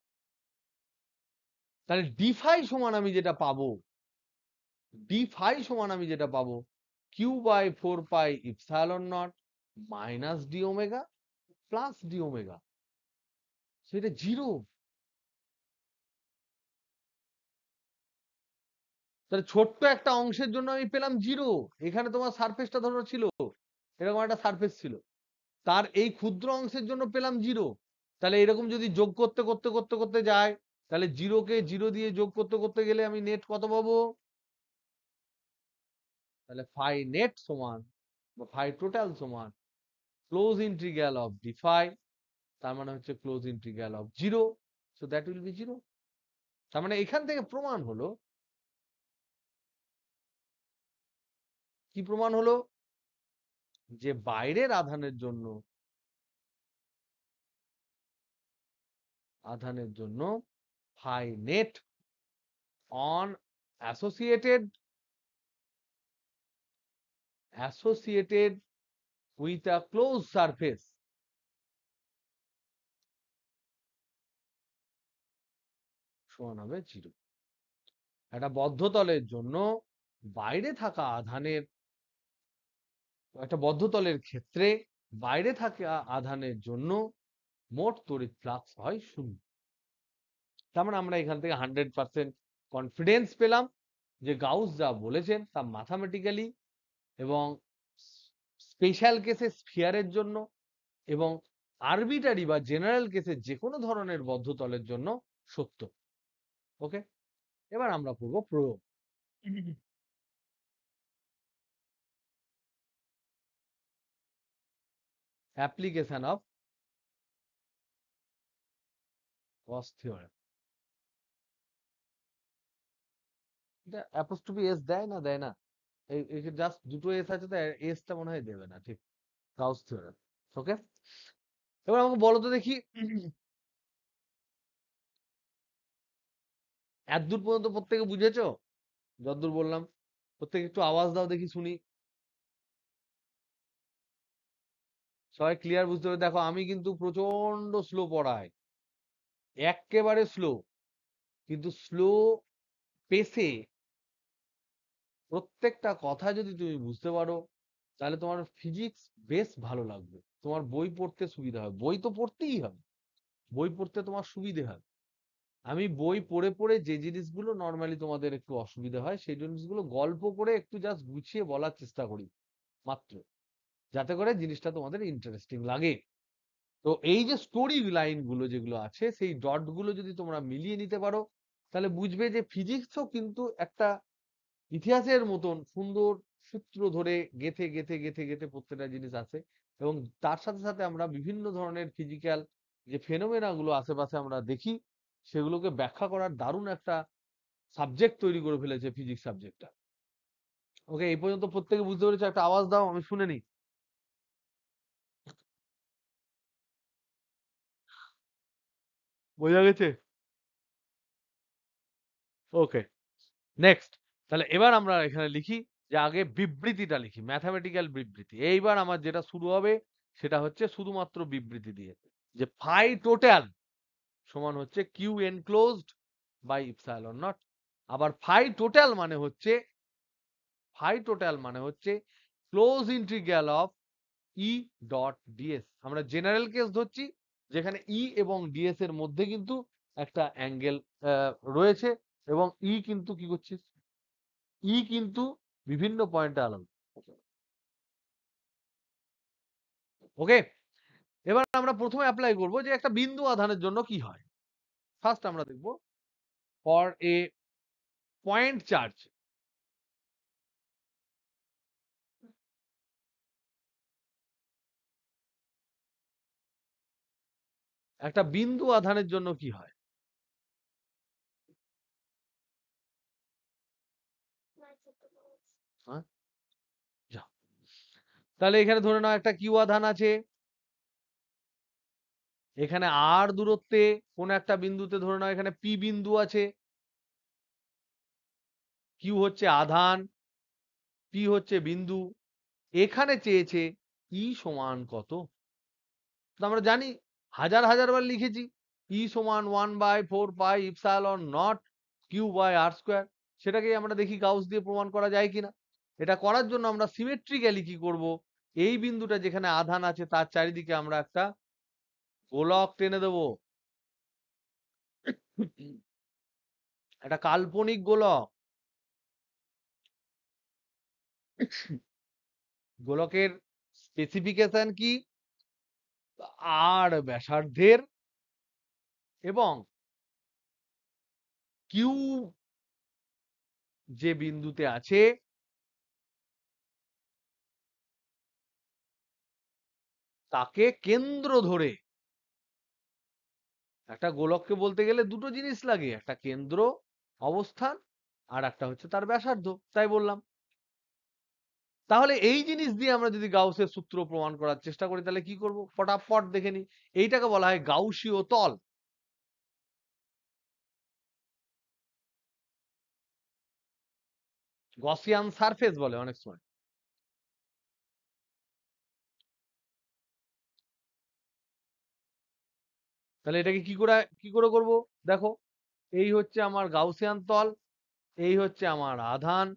তাহলে ডি ফাই সমান আমি যেটা পাবো, ডি ফাই সমান আমি যেটা পাবো q/4πε0 minus D omega plus D omega, সেটা জিরো। তাহলে ছোট্ট একটা অংশের জন্য আমি পেলাম 0। এখানে তোমার সারফেসটা ধরো ছিল, এরকম একটা সারফেস ছিল, তার এই ক্ষুদ্র অংশের জন্য পেলাম 0। তাহলে এরকম যদি যোগ করতে করতে করতে করতে যায়, তাহলে 0 কে 0 দিয়ে যোগ করতে করতে গেলে আমি নেট কত পাবো? তাহলে ফাই নেট সমান বা ফাই টোটাল সমান close integral of D phi, তার মানে হচ্ছে close integral of 0, so that will be 0। তার মানে এখান থেকে প্রমাণ হলো, কি প্রমাণ হলো? যে বাইরের আধানের জন্য phi net on associated with a close surface সমান হবে 0। একটা বদ্ধ তলের জন্য বাইরে থাকা আধানের, একটা বদ্ধ তলের ক্ষেত্রে বাইরে থাকা আধানের জন্য মোট তড়িৎ ফ্লাক্স হয় 0। তার মানে আমরা এখান থেকে 100% কনফিডেন্স পেলাম যে গাউস যা বলেছেন তা ম্যাথামেটিক্যালি এবং স্পেশাল কেসে স্ফিয়ারের জন্য এবং আরবিটারি বা জেনারেল কেসে যে কোনো ধরনের বদ্ধ তলের জন্য সত্য। ওকে, এবার আমরা পড়ব প্রয়োগ। Application of Gauss theorem. এটা অ্যাপোস্ট্রোফি এস দেয় না, দেয় না? এই জাস্ট দুটো এস আছে, তো এসটা মনে হয় দেবে না, ঠিক? Gauss theorem. ওকে, এবার আমাকে বলো তো দেখি, এতদূর পর্যন্ত প্রত্যেকে বুঝেছো? যতদূর বললাম, প্রত্যেকে একটু আওয়াজ দাও দেখি শুনি। সবাই ক্লিয়ার বুঝতে হবে? দেখো আমি কিন্তু প্রচন্ড স্লো পড়াই, একেবারে স্লো, কিন্তু স্লো পেসে প্রত্যেকটা কথা যদি তুমি বুঝতে পারো, তাহলে তোমার ফিজিক্স বেশ ভালো লাগবে, তোমার বই পড়তে সুবিধা হবে। বই তো পড়তেই হবে, বই পড়তে তোমার সুবিধে হবে। আমি বই পড়ে পড়ে যে জিনিসগুলো নর্মালি তোমাদের একটু অসুবিধা হয়, সেই জিনিসগুলো গল্প করে একটু জাস্ট গুছিয়ে বলার চেষ্টা করি মাত্র, যাতে করে জিনিসটা তোমাদের ইন্টারেস্টিং লাগে। তো এই যে স্টোরি লাইন গুলো যেগুলো আছে, সেই ডট গুলো যদি তোমরা মিলিয়ে নিতে পারো, তাহলে বুঝবে যে ফিজিক্সও কিন্তু একটা ইতিহাসের মতন সুন্দর সূত্র ধরে গেথে গেথে গেথে গেথে প্রত্যেকটা জিনিস আছে। এবং তার সাথে সাথে আমরা বিভিন্ন ধরনের ফিজিক্যাল যে ফেনোমেনা গুলো আশেপাশে আমরা দেখি, সেগুলোকে ব্যাখ্যা করার দারুণ একটা সাবজেক্ট তৈরি করে ফেলেছে ফিজিক্স সাবজেক্টটা। ওকে, এই পর্যন্ত প্রত্যেকে বুঝতে পেরেছে? একটা আওয়াজ দাও, আমি শুনে নিই। বোঝা গেছে? ওকে, নেক্সট। তাহলে এবার আমরা এখানে লিখি যে আগে বিবৃতিটা লিখি, ম্যাথামেটিক্যাল বিবৃতি। এইবার আমার যেটা শুরু হবে সেটা হচ্ছে শুধুমাত্র বিবৃতি দিয়ে, যে ফাই টোটাল সমান হচ্ছে Q enclosed by epsilon naught. আবার ফাই টোটাল মানে হচ্ছে close integral of E dot DS. আমরা জেনারেল কেস ধরছি, যেখানে ই এবং ডিএস এর মধ্যে কিন্তু একটা অ্যাঙ্গেল রয়েছে, এবং ই কিন্তু কি করছিস, ই কিন্তু বিভিন্ন পয়েন্টে আলাদা। ওকে, এবার আমরা প্রথমে অ্যাপ্লাই করব যে একটা বিন্দু আধানের জন্য কি হয়। ফার্স্ট আমরা দেখব ফর এ পয়েন্ট চার্জ, একটা বিন্দু আধানের জন্য কি হয়। হ্যাঁ, যাও। তাহলে এখানে ধরে নাও একটা কিউ আধান আছে, এখানে আর দূরত্বে কোন একটা বিন্দুতে ধরে নাও এখানে পি বিন্দু আছে, কিউ হচ্ছে আধান, পি হচ্ছে বিন্দু। এখানে চেয়েছে ই সমান কত। তো আমরা জানি, হাজার হাজার বার লিখেছি, ই সমান 1/4 pi epsilon naught Q by R square. সেটাকে আমরা দেখি গাউস দিয়ে প্রমাণ করা যায় কিনা। এটা করার জন্য আমরা সিমেট্রিক্যালি কি করব, এই বিন্দুটা যেখানে আধান আছে তার চারিদিকে আমরা একটা গোলক টেনে দেব, একটা কাল্পনিক গোলক। গোলকের স্পেসিফিকেশন কি, আর ব্যাসার্ধের এবং কিউ যে বিন্দুতে আছে তাকে কেন্দ্র ধরে, একটা গোলককে বলতে গেলে দুটো জিনিস লাগে, একটা কেন্দ্র অবস্থান আর একটা হচ্ছে তার ব্যাসার্ধ, তাই বললাম। তাহলে এই জিনিস দিয়ে আমরা যদি গাউসের সূত্র প্রমাণ করার চেষ্টা করি তাহলে কি করব, ফটাফট দেখে নি। এইটাকে বলা হয় গাউসীয় তল। গসিয়ান সারফেস বলে অনেক সময়। তাহলে এটাকে কি করে করব, দেখো, এই হচ্ছে আমার গাউসিয়ান তল, এই হচ্ছে আমার আধান,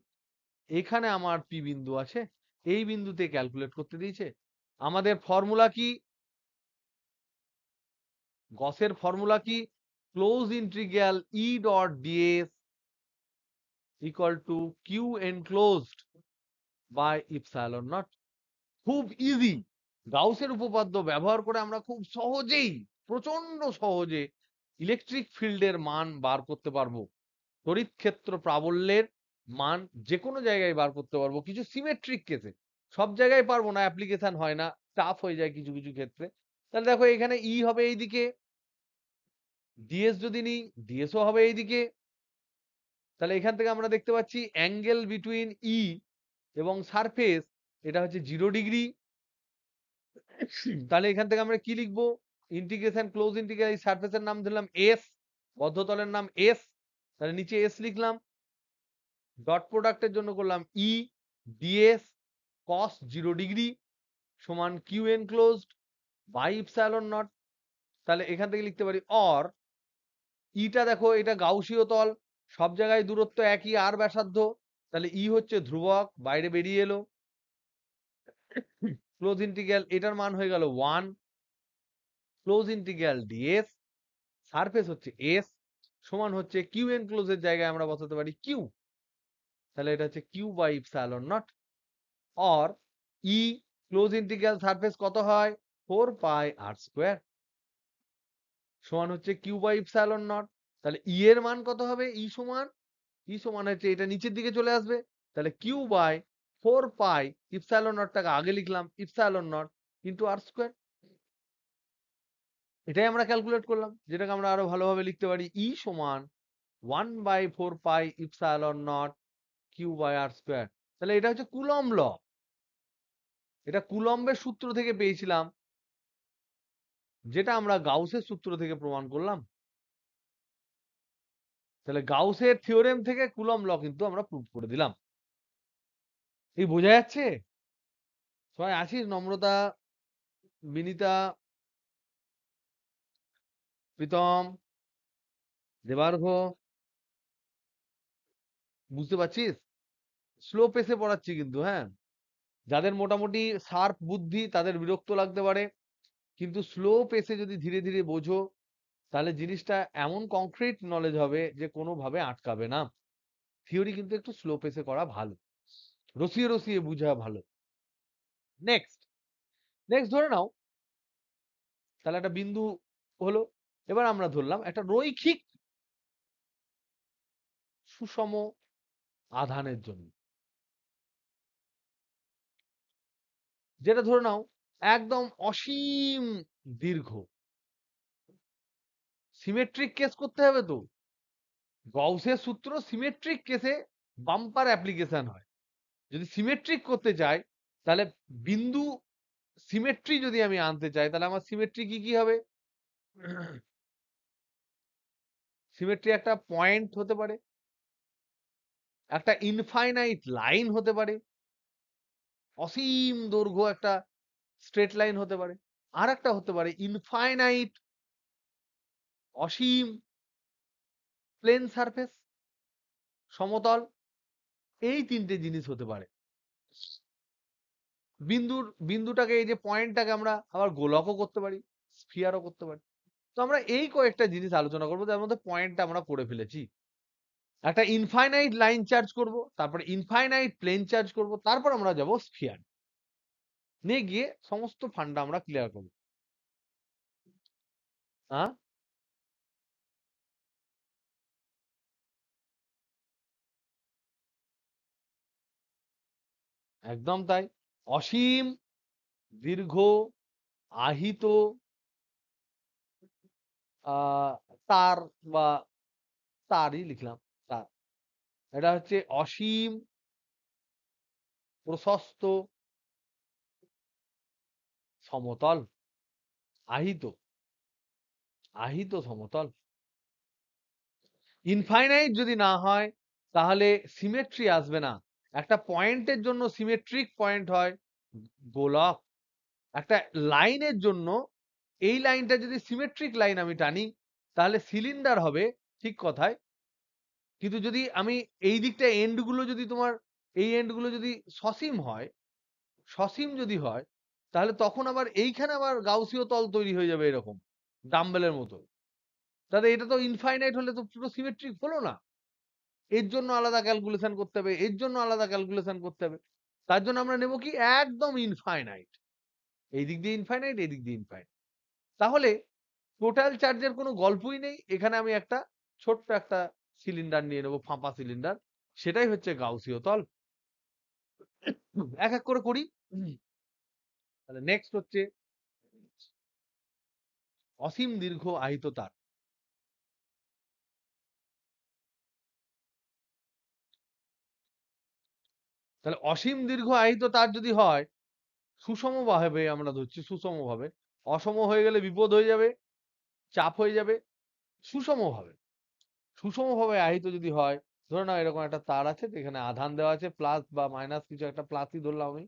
এখানে আমার পি বিন্দু আছে, এই বিন্দুতে ক্যালকুলেট করতে দিয়েছে। আমাদের ফর্মুলা কি, গসের ফর্মুলা কি, close integral E dot DS equal to Q enclosed by epsilon naught. খুব ইজি। গাউসের উপপাদ্য ব্যবহার করে আমরা খুব সহজেই, প্রচন্ড সহজে ইলেকট্রিক ফিল্ডের মান বার করতে পারবো, তড়িৎ ক্ষেত্র প্রাবল্যের মান যে কোনো জায়গায় বার করতে পারবো, কিছু সিমেট্রিক কেসে। সব জায়গায় পারবো না, অ্যাপ্লিকেশন হয় না, টাফ হয়ে যায় কিছু কিছু ক্ষেত্রে। তাহলে দেখো এখানে ই হবে এইদিকে, ডিএস যদি নিই ডিএসও হবে এইদিকে। তাহলে এখান থেকে আমরা দেখতে পাচ্ছি অ্যাঙ্গেল বিটুইন ই এবং সারফেস এটা হচ্ছে 0 ডিগ্রি। তাহলে এখান থেকে আমরা কি লিখবো, ইন্টিগ্রেশন ক্লোজ ইন্টিগ্রাল, এই সারফেসের নাম দিলাম এস, বদ্ধতলের নাম এস, তাহলে নিচে এস লিখলাম, ডট প্রোডাক্টের জন্য করলাম ই ডিএস কস 0 ডিগ্রি সমান Q enclosed by epsilon naught. তাহলে এখান থেকে লিখতে পারি অর, ইটা দেখো এটা গাউসীয় তল, সব জায়গায় দূরত্ব একই আর ব্যাসার্ধ, তাহলে ই হচ্ছে ধ্রুবক, বাইরে বেরিয়ে এলো, ক্লোজ ইন্টিগ্রাল এটার মান হয়ে গেল 1, ক্লোজ ইন্টিগ্রাল ডিএস, সারফেস হচ্ছে এস, সমান হচ্ছে কিউ এনক্লোজের জায়গায় আমরা বসাতে পারি কিউ, তাহলে এটা হচ্ছে Q by epsilon naught. Or E close integral surface কত হয়, 4 পাই আর স্কোয়ার, সমান হচ্ছে কিউ বাই ইপসাইলন নট। তাহলে ই এর মান কত হবে, ই সমান হচ্ছে এটা নিচের দিকে চলে আসবে, তাহলে কিউ বাই 4 পাই, ইপসাইলন নটটাকে আগে লিখলাম ইপসাইলন নট ইন্টু আর স্কোয়ার। এটাই আমরা ক্যালকুলেট করলাম, যেটাকে আমরা আরো ভালোভাবে লিখতে পারি ই সমান 1/4 pi epsilon naught Q by R square. তাহলে এটা হচ্ছে কুলম্ব ল, এটা কুলম্বের সূত্র থেকে পেয়েছিলাম, যেটা আমরা গাউসের সূত্র থেকে প্রমাণ করলাম। তাহলে গাউসের থিওরেম থেকে কুলম্ব ল কিন্তু আমরা প্রুভ করে দিলাম। এই বোঝা যাচ্ছে? সবাই আছিস? নম্রতা, বিনিতা, প্রীতম, দেবার্ঘ, বুঝতে পারছিস? স্লো পেসে পড়াচ্ছি কিন্তু, হ্যাঁ। যাদের মোটামুটি শার্প বুদ্ধি তাদের বিরক্ত লাগতে পারে, কিন্তু স্লো পেসে যদি ধীরে ধীরে বোঝো তাহলে জিনিসটা এমন কংক্রিট নলেজ হবে যে কোনোভাবে আটকাবে না। থিওরি কিন্তু একটু স্লো পেসে করা ভালো, রসিয়ে রসিয়ে বুঝা ভালো। নেক্সট নেক্সট ধরে নাও, তাহলে একটা বিন্দু হলো, এবার আমরা ধরলাম একটা রৈখিক সুষম আধানের জন্য, যেটা ধরে নাও একদম অসীম দীর্ঘ। সিমেট্রিক কেস করতে হবে তো, গাউসের সূত্র সিমেট্রিক কেসে বাম্পার অ্যাপ্লিকেশন হয়। যদি সিমেট্রিক করতে চাই তাহলে বিন্দু সিমেট্রি যদি আমি আনতে চাই তাহলে আমার সিমেট্রি কি কি হবে, সিমেট্রি একটা পয়েন্ট হতে পারে, একটা ইনফাইনাইট লাইন হতে পারে, অসীম দৈর্ঘ্য একটা স্ট্রেট লাইন হতে পারে, আর একটা হতে পারে ইনফাইনাইট অসীম প্লেন সারফেস, সমতল। এই তিনটে জিনিস হতে পারে। বিন্দুটাকে, এই যে পয়েন্টটাকে আমরা আবার গোলকও করতে পারি, স্ফিয়ারও করতে পারি। তো আমরা এই কয়েকটা জিনিস আলোচনা করবো, যার মধ্যে পয়েন্টটা আমরা পড়ে ফেলেছি। একটা ইনফাইনাইট লাইন চার্জ করব, তারপরে ইনফাইনাইট প্লেন চার্জ করব, তারপর আমরা যাব স্ফিয়ার নিয়ে গিয়ে সমস্ত ফান্ডা আমরা ক্লিয়ার করব। হ্যাঁ, একদম তাই। অসীম, দীর্ঘ, আহিত, আহ তার বা তারই লিখলাম, তার। এটা হচ্ছে অসীম, প্রশস্ত, সমতল, আহিত, আহিত সমতল। ইনফাইনাইট যদি না হয় তাহলে সিমেট্রি আসবে না। একটা পয়েন্টের জন্য সিমেট্রিক পয়েন্ট হয় গোলক। একটা লাইনের জন্য এই লাইনটা যদি সিমেট্রিক লাইন আমি টানি তাহলে সিলিন্ডার হবে, ঠিক কথায়। কিন্তু যদি আমি এই দিকটা এন্ড গুলো যদি তোমার এই এন্ড গুলো যদি সসীম হয়, সসীম যদি হয়, তাহলে তখন আবার এইখানে আবার গাউসীয় তল তৈরি হয়ে যাবে এরকম ডাম্বেলের মতো। তাহলে এটা তো ইনফাইনাইট হলে তো পুরো সিমেট্রিক হলো না। এর জন্য আলাদা ক্যালকুলেশন করতে হবে, এর জন্য আলাদা ক্যালকুলেশন করতে হবে। তার জন্য আমরা নেব কি একদম ইনফাইনাইট। এই দিক দিয়ে ইনফাইনাইট, এই দিক দিয়ে ইনফাইনাইট। তাহলে টোটাল চার্জের কোনো গল্পই নেই। এখানে আমি একটা ছোট্ট একটা সিলিন্ডার নিয়ে নেবো, ফাঁপা সিলিন্ডার। সেটাই হচ্ছে গাউসীয় তল। এক এক করে করি। তাহলে নেক্সট হচ্ছে অসীম দীর্ঘ আহিত তার। তাহলে অসীম দীর্ঘ আহিত তার যদি হয়, সুষম ভাবে আমরা ধরছি, সুষম ভাবে। অসম হয়ে গেলে বিপদ হয়ে যাবে, চাপ হয়ে যাবে। সুষম ভাবে, সুষম ভাবে আহিত যদি হয়, ধরে নাও এরকম একটা তার আছে, এখানে আধান দেওয়া আছে প্লাস বা মাইনাস, কিছু একটা প্লাসই ধরলাম আমি।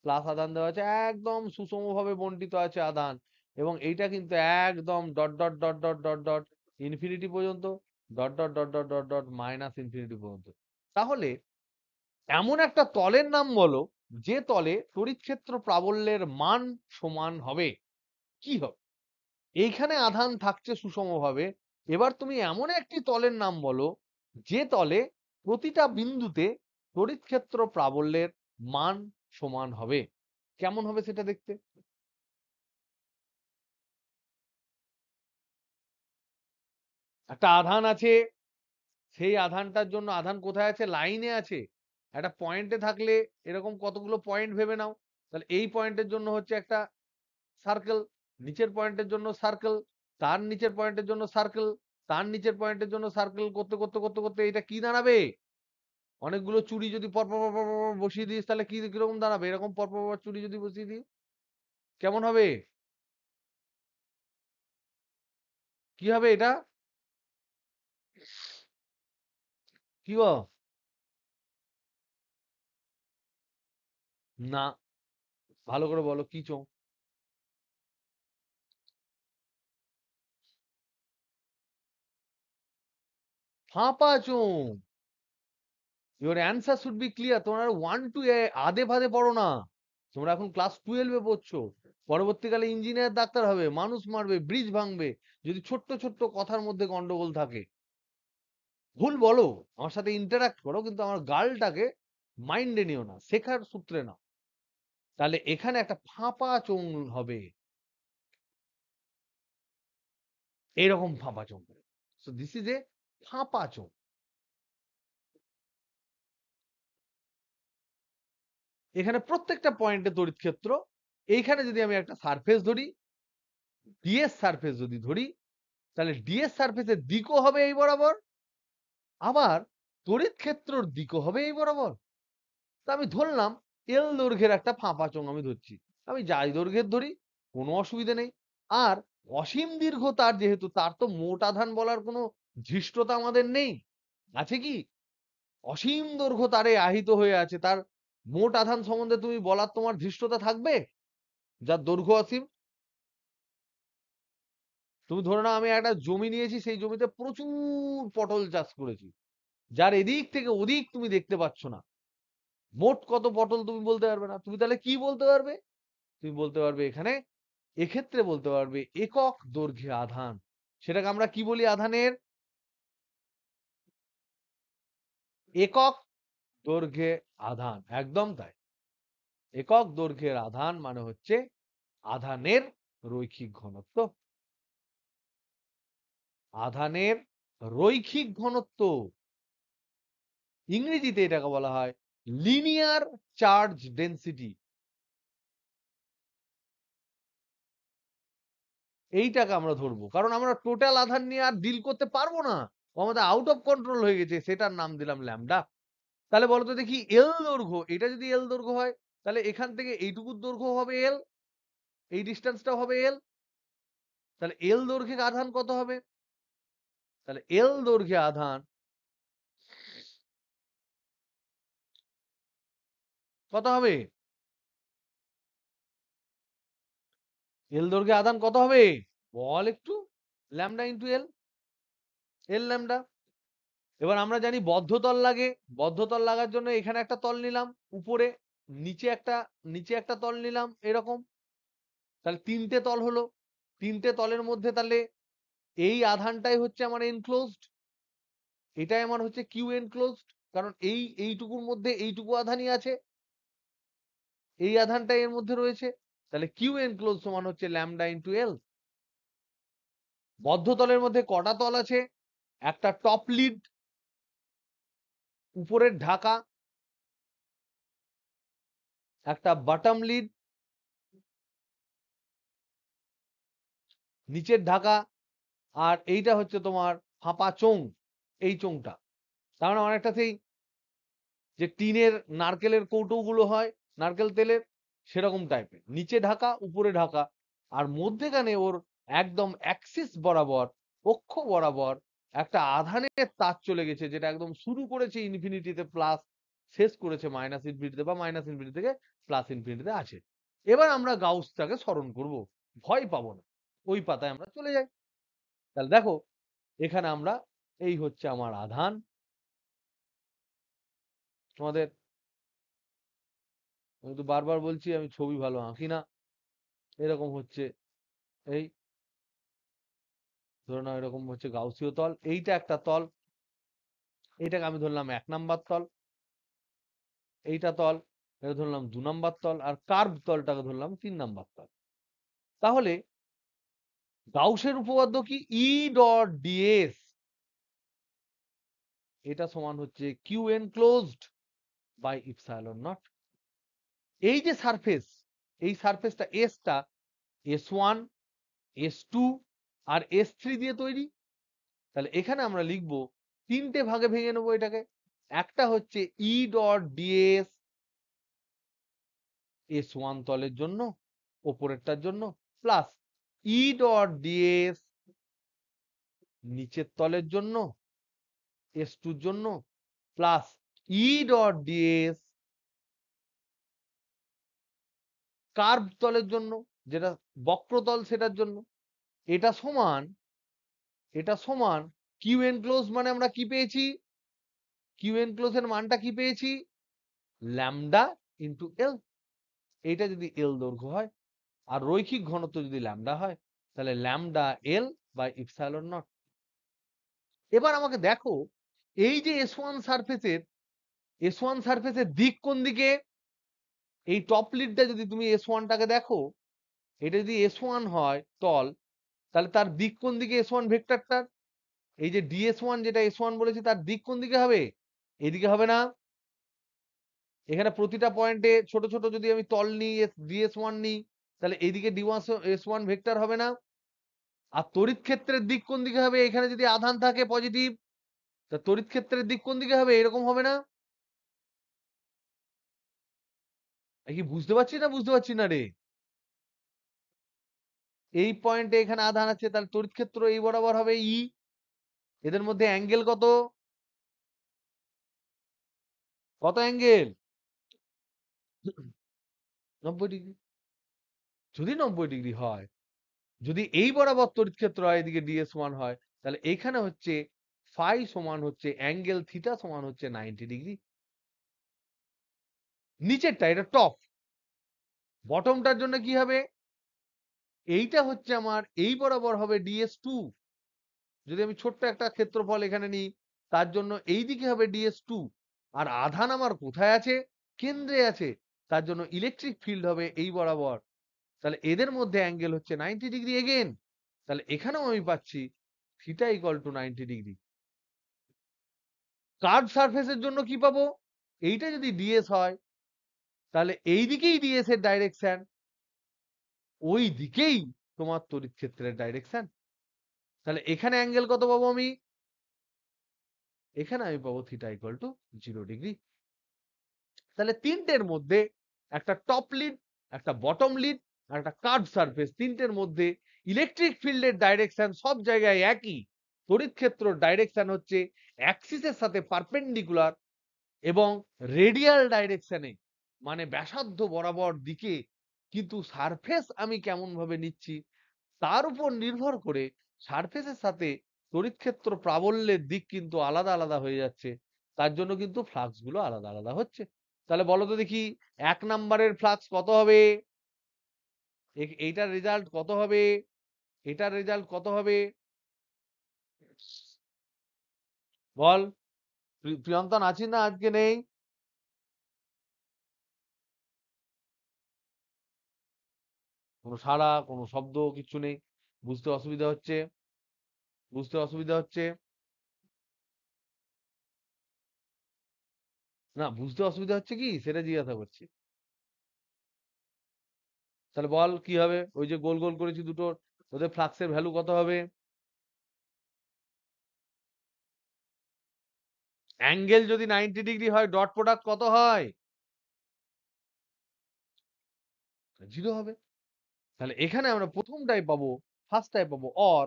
প্লাস আধান দেওয়া আছে, একদম সুষম ভাবে বন্টিত আছে আধান। এবং এইটা কিন্তু একদম dot dot dot dot dot dot infinity পর্যন্ত, dot dot dot dot dot dot minus infinity পর্যন্ত। তাহলে এমন একটা তলের নাম বলো যে তলে তড়িৎ ক্ষেত্র প্রাবল্যের মান সমান হবে। কি হবে? এইখানে আধান থাকছে সুষমভাবে। এবার তুমি এমন একটি তলের নাম বলো যে তলে প্রতিটা বিন্দুতে তড়িৎ ক্ষেত্র প্রাবল্যের মান সমান হবে। কেমন হবে সেটা দেখতে? একটা আধান আছে, সেই আধানটার জন্য আধান কোথায় আছে? লাইনে আছে। একটা পয়েন্টে থাকলে এরকম কতগুলো পয়েন্ট ভেবে নাও। তাহলে এই পয়েন্টের জন্য হচ্ছে একটা সার্কেল, নিচের পয়েন্টের জন্য সার্কেল, তার নিচের পয়েন্টের জন্য সার্কেল, তার নিচের পয়েন্টের জন্য সার্কেল করতে করতে করতে করতে এটা কি দাঁড়াবে? অনেকগুলো চুড়ি যদি পরপর পরপর পরপর বসিয়ে দিস তাহলে কি কিরকম দাঁড়াবে? এরকম পরপর পরপর চুড়ি যদি বসিয়ে দিই কেমন হবে? কি হবে এটা? কি গো? না, ভালো করে বলো কি চোখ? ফাঁপা চোখ। Your answer should be clear. তোমরা 1 2 আদে ফাদে পড়ো না। তোমরা এখন ক্লাস 12-এ পড়ছো। পরবর্তীকালে ইঞ্জিনিয়ার, ডাক্তার হবে, মানুষ মারবে, ব্রিজ ভাঙবে, যদি ছোট্ট ছোট্ট কথার মধ্যে গন্ডগোল থাকে। ভুল বলো, আমার সাথে ইন্টারাক্ট করো, কিন্তু আমার গালটাকে মাইন্ডে নিও না, শেখার সূত্রে নাও। তাহলে এখানে একটা ফাঁপা চোঙ হবে, এইরকম ফাঁপা চোঙ। সো দিস ইজ এ ফাঁপা চোঙ। এখানে প্রত্যেকটা পয়েন্টে তড়িৎ ক্ষেত্র। এইখানে যদি আমি একটা সারফেস ধরি, ডিএস সারফেস যদি ধরি, তাহলে ডিএস সারফেসের দিকও হবে এই বরাবর, আবার তড়িৎ ক্ষেত্রর দিকও হবে এই বরাবর। তা আমি ধরলাম এল দৈর্ঘ্যের একটা ফাঁপা চোঙ আমি ধরছি। আমি যাই দৈর্ঘ্যের ধরি, কোনো অসুবিধা নেই। আর অসীম দীর্ঘ তার, যেহেতু তার তো মোট আধান বলার কোনো ধৃষ্টতা আমাদের নেই। আছে কি? অসীম দৈর্ঘ্য তারে আহিত হয়ে আছে, তার মোট আধান সম্বন্ধে তুমি বলার তোমার ধৃষ্টতা থাকবে? যার দৈর্ঘ্য অসীম। তুমি ধরে নাও আমি একটা জমি নিয়েছি, সেই জমিতে প্রচুর পটল চাষ করেছি, যার এদিক থেকে ওদিক তুমি দেখতে পাচ্ছ না। মোট কত পটল তুমি বলতে পারবে না। তুমি তাহলে কি বলতে পারবে? তুমি বলতে পারবে এখানে, এক্ষেত্রে বলতে পারবে একক দৈর্ঘ্যে আধান। সেটাকে আমরা কি বলি আধানের? একক দৈর্ঘ্যে আধান, একদম তাই। একক দৈর্ঘ্যের আধান মানে হচ্ছে আধানের রৈখিক ঘনত্ব। আধানের রৈখিক ঘনত্ব, ইংরেজিতে এটাকে বলা হয় লিনিয়ার চার্জ ডেনসিটি। এইটাকে আমরা ধরবো, কারণ আমরা টোটাল আধান নিয়ে আর ডিল করতে পারবো না, আমাদের আউট অফ কন্ট্রোল হয়ে গেছে, সেটার নাম দিলাম ল্যামডা। তাহলে বলতো দেখি এল দৈর্ঘ্য, এটা যদি এল দৈর্ঘ্য হয় তাহলে এখান থেকে এইটুকুর দৈর্ঘ্য হবে এল, এই ডিস্টেন্সটা হবে এল। তাহলে এল দৈর্ঘ্যে আধান কত হবে? তাহলে এল দৈর্ঘ্যে আধান কত হবে? এল দৈর্ঘ্যে আধান কত হবে বল একটু? ল্যামডা ইন্টু এল, এল ল্যামডা। এবার আমরা জানি বদ্ধতল লাগে, বদ্ধতল লাগার জন্য এখানে একটা তল নিলাম উপরে, নিচে একটা তল নিলাম এরকম, তাহলে তিনটে তল হলো। তিনটে তলের মধ্যে তাহলে এই আধানটাই হচ্ছে আমার এনক্লোজড, এটাই আমার হচ্ছে কিউ এনক্লোজড, কারণ এইটুকুর মধ্যে এইটুকু আধানই আছে, এই আধানটাই এর মধ্যে রয়েছে। তাহলে কিউ এনক্লোজ সমান হচ্ছে ল্যামডা ইন্টু এল। বদ্ধতলের মধ্যে কটা তল আছে? একটা টপ লিড, উপরের ঢাকা, একটা বটম লিড, নিচের ঢাকা, আর এইটা হচ্ছে তোমার ফাঁপা চোঙ, এই চোঙটা। তার মানে অনেকটা সেই যে টিনের নারকেলের কৌটোগুলো হয় নারকেল তেলের, সেরকম টাইপের, নিচে ঢাকা উপরে ঢাকা, আর মধ্যেখানে ওর একদম অ্যাক্সিস বরাবর, অক্ষ বরাবর একটা আধানের তার চলে গেছে, যেটা একদম শুরু করেছে ইনফিনিটিতে প্লাস, শেষ করেছে মাইনাস ইনফিনিটিতে, বা মাইনাস ইনফিনিটি থেকে প্লাস ইনফিনিটিতে আছে। এবার আমরা গাউসটাকে স্মরণ করব, ভয় পাবো না, ওই পাতায় আমরা চলে যাই। তাহলে দেখো এখানে আমরা, এই হচ্ছে আমার আধান, তোমাদের আমি তো বারবার বলছি আমি ছবি ভালো আঁকি না, এরকম হচ্ছে, এই ধরে নাও এরকম হচ্ছে গাউসীয় তল, এইটা একটা তল, এইটাকে আমি ধরলাম 1 নাম্বার তল, এইটা তল, এটা ধরলাম 2 নাম্বার তল, আর কার্ভ তলটাকে ধরলাম 3 নাম্বার তল। তাহলে গাউসের উপপাদ্য কি? ই ডট ডিএস, এটা সমান হচ্ছে Q enclosed by epsilon naught. এই যে সারফেস, এই সারফেসটা এসটা S1 S2 আর S3 দিয়ে তৈরি। তাহলে এখানে আমরা লিখব, তিনটে ভাগে ভেঙে নেবো এটাকে। একটা হচ্ছে ই ডট ডিএস S1 তলের জন্য, ওপরেরটার জন্য, প্লাস ই ডট ডিএস নিচের তলের জন্য S2 এর জন্য, plus E dot DS curve তলের জন্য, যেটা বক্রতল সেটার জন্য। এটা সমান, এটা সমান কিউ এনক্লোজ, মানে আমরা কি পেয়েছি? কিউ এনক্লোজ এর মানটা কি পেয়েছি? Lambda into L. এইটা যদি এল দৈর্ঘ্য হয় আর রৈখিক ঘনত্ব যদি ল্যামডা হয়, তাহলে lambda L by epsilon naught. এবার আমাকে দেখো, এই যে এস ওয়ান সারফেসের দিক কোন দিকে? এই টপ লিডটা যদি তুমি S1টাকে দেখো, এটা যদি S1 হয় তল, তাহলে তার দিক কোন দিকে? S1 ভেক্টরটার, এই যে DS1 যেটা S1 বলেছি, তার দিক কোন দিকে হবে? এদিকে হবে না? এখানে প্রতিটা পয়েন্টে ছোট ছোট যদি আমি তল নিই, DS1 নিই, তাহলে এইদিকে S1 ভেক্টর হবে না? আর তড়িৎ ক্ষেত্রের দিক কোন দিকে হবে? এখানে যদি আধান থাকে পজিটিভ, তা তড়িৎ ক্ষেত্রের দিক কোন দিকে হবে? এরকম হবে না? কি বুঝতে পারছি না, বুঝতে পারছি না রে? এই পয়েন্টে এখানে আধান আছে, তাহলে তড়িৎ ক্ষেত্র এই বরাবর হবে ই। এদের মধ্যে অ্যাঙ্গেল কত? কত অ্যাঙ্গেল? 90 ডিগ্রি। যদি 90 ডিগ্রি হয়, যদি এই বরাবর তড়িৎ ক্ষেত্র হয়, এদিকে DS1 হয়, তাহলে এখানে হচ্ছে ফাই সমান হচ্ছে অ্যাঙ্গেল থিটা সমান হচ্ছে 90 ডিগ্রি। নিচেরটা এটা টপ, বটমটার জন্য কি হবে? এইটা হচ্ছে আমার এই বরাবর হবে DS2। যদি আমি ছোট্ট একটা ক্ষেত্রফল এখানে নিই, তার জন্য এই দিকে হবে DS2। আর আধান আমার কোথায় আছে? কেন্দ্রে আছে। তার জন্য ইলেকট্রিক ফিল্ড হবে এই বরাবর। তাহলে এদের মধ্যে অ্যাঙ্গেল হচ্ছে 90 ডিগ্রি এগেন। তাহলে এখানেও আমি পাচ্ছি theta equal to 90 degree. Curve সারফেসের জন্য কি পাবো? এইটা যদি ডিএস হয় তাহলে এই দিকেই ডিএস এর ডাইরেকশন, ওই দিকেই তোমার তড়িৎ ক্ষেত্রের ডাইরেকশন। তাহলে এখানে অ্যাঙ্গেল কত পাবো আমি? এখানে আমি পাবো থিটা ইকুয়াল টু 0 ডিগ্রি। তাহলে তিনটের মধ্যে একটা টপ লিড, একটা বটম লিড আর একটা কার্ভ সারফেস, তিনটের মধ্যে ইলেকট্রিক ফিল্ডের ডাইরেকশন সব জায়গায় একই। তড়িৎ ক্ষেত্র ডাইরেকশন হচ্ছে অ্যাক্সিসের সাথে পারপেন্ডিকুলার এবং রেডিয়াল ডাইরেকশনে, মানে ব্যাসার্ধ বরাবর দিকে। কিন্তু সারফেস আমি কেমন ভাবে নিচ্ছি তার উপর নির্ভর করে সারফেসের সাথে তড়িৎ ক্ষেত্র প্রাবল্যের দিক কিন্তু আলাদা আলাদা হয়ে যাচ্ছে। তার জন্য কিন্তু ফ্লাক্স গুলো আলাদা আলাদা হচ্ছে। তাহলে বলো তো দেখি 1 নাম্বারের ফ্লাক্স কত হবে? এইটার রেজাল্ট কত হবে? এটার রেজাল্ট কত হবে? বল। প্রিয়ন্তন আছিস না আজকে? নেই? কোনো সাড়া, কোনো শব্দ কিছু নেই। বুঝতে অসুবিধা হচ্ছে? বুঝতে অসুবিধা হচ্ছে? না, বুঝতে অসুবিধা হচ্ছে কি সেটা জিজ্ঞাসা করছি। তাহলে বল কি হবে? ওই যে গোল গোল করেছি দুটোর, ওদের ফ্লাক্সের ভ্যালু কত হবে? অ্যাঙ্গেল যদি 90 ডিগ্রি হয় ডট প্রোডাক্ট কত হয়? 0 হবে। তাহলে এখানে আমরা প্রথমটাই পাবো, ফার্স্টটাই পাবো or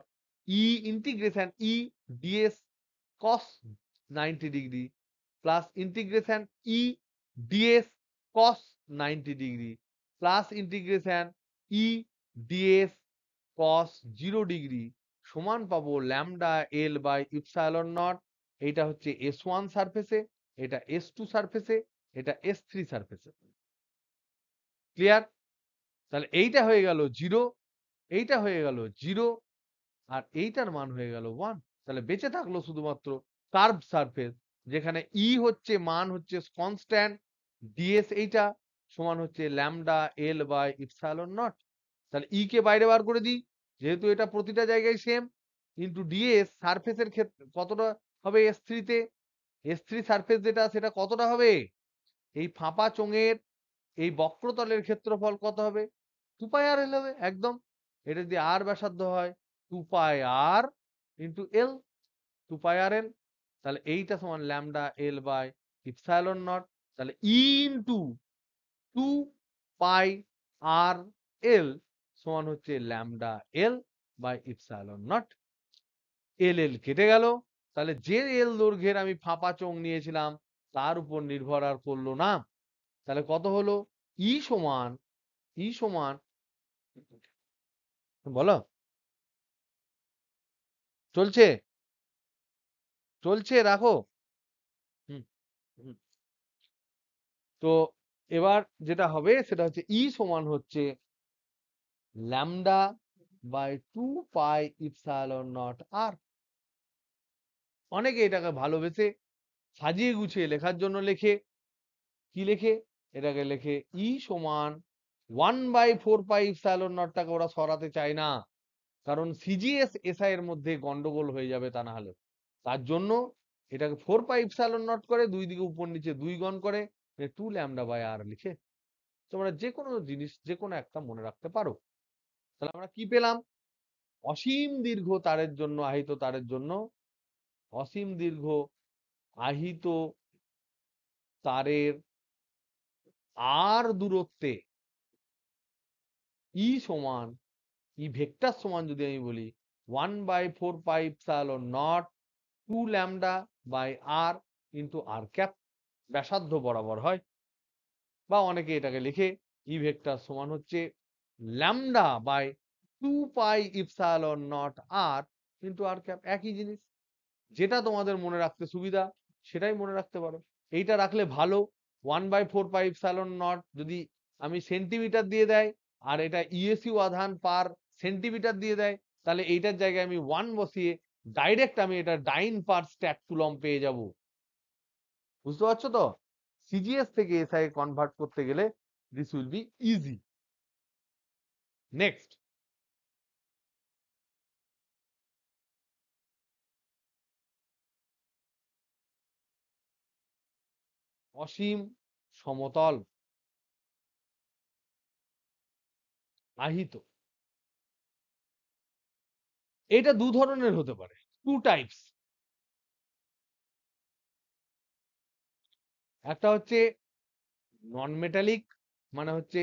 E integration E DS cos 90 degree plus integration E DS cos 90 degree plus integration E DS cos 0 degree সমান পাবো lambda L by epsilon naught. এইটা হচ্ছে S1 সারফেসে, এটা S2 সারফেসে, এটা S3 সারফেসে। ক্লিয়ার? তাহলে এইটা হয়ে গেল 0, এইটা হয়ে গেল 0, আর এইটার মান হয়ে গেল 1। তাহলে বেঁচে থাকলো শুধুমাত্র কার্ভ সারফেস, যেখানে ই হচ্ছে মান হচ্ছে কনস্ট্যান্ট, ডিএস এইটা সমান হচ্ছে lambda L by epsilon naught. তাহলে ই কে বাইরে বার করে দিই, যেহেতু এটা প্রতিটা জায়গায় সেম, ইন্টু ডিএস সারফেসের ক্ষেত্রে কতটা হবে? S3 তে S3 সারফেস যেটা সেটা কতটা হবে? এই ফাঁপা চোঙের এই বক্রতলের ক্ষেত্রফল কত হবে? 2 পাই আর এল হবে একদম। এটা যদি আর ব্যাসার্ধ হয় 2 পাই আর ইন্টু এল, 2 পাই আর এল। তাহলে এইটা সমান lambda L by epsilon naught. তাহলে E into 2 pi r l সমান হচ্ছে lambda L by epsilon naught. L l কেটে গেল। তাহলে যে এল দৈর্ঘ্যের আমি ফাঁপা চোঙ নিয়েছিলাম তার উপর নির্ভর আর করলো না। তাহলে কত হলো? ই সমান, ই সমান, বলো। চলছে? চলছে, রাখো। হুম, হুম। তো এবার যেটা হবে সেটা হচ্ছে ই সমান হচ্ছে lambda by 2 pi epsilon naught r. অনেকে এটাকে ভালোবেসে সাজিয়ে গুছিয়ে লেখার জন্য লেখে, কি লেখে? এটাকে লেখে ই সমান 1/4 পাই ইপসাইলন নটটাকে ওরা সরাতে চায় না, কারণ সিজিএস এসআই এর মধ্যে গন্ডগোল হয়ে যাবে তা না হলে। তার জন্য এটাকে 4 পাই ইপসাইলন নট করে, দুই দিকে উপর নিচে 2 গণ করে 2 ল্যামডা বাই আর লিখে তোমরা যে কোনো জিনিস যে কোনো একটা মনে রাখতে পারো। তাহলে আমরা কি পেলাম? অসীম দীর্ঘ তারের জন্য, আহিত তারের জন্য, অসীম দীর্ঘ আহিত তারের আর দূরত্বে ই সমান, ই ভেক্টর সমান যদি আমি বলি 1/4 pi epsilon naught 2 lambda by R into R cap, ব্যাসার্ধ বরাবর হয়। বা অনেকে এটাকে লিখে ই ভেক্টর সমান হচ্ছে lambda by 2 pi epsilon naught R into R cap, একই জিনিস। যেটা তোমাদের মনে রাখতে সুবিধা সেটাই মনে রাখতে পারো। এইটা রাখলে ভালো। 1/4 পাই ইপসাইলন নট যদি আমি সেন্টিমিটার দিয়ে দেয় আর এটা ইএসইউ আধান পার সেন্টিমিটার দিয়ে দেয়, তাহলে এইটার জায়গায় আমি 1 বসিয়ে ডাইরেক্ট আমি এটা ডাইন পার স্ট্যাক কুলম্ব পেয়ে যাব। বুঝতে পারছো তো? সিজিএস থেকে এসআই কনভার্ট করতে গেলে this will be easy. Next, অসীম, সমতল, আহিত। এটা দু ধরনের হতে পারে, টু টাইপস। একটা হচ্ছে নন মেটালিক, মানে হচ্ছে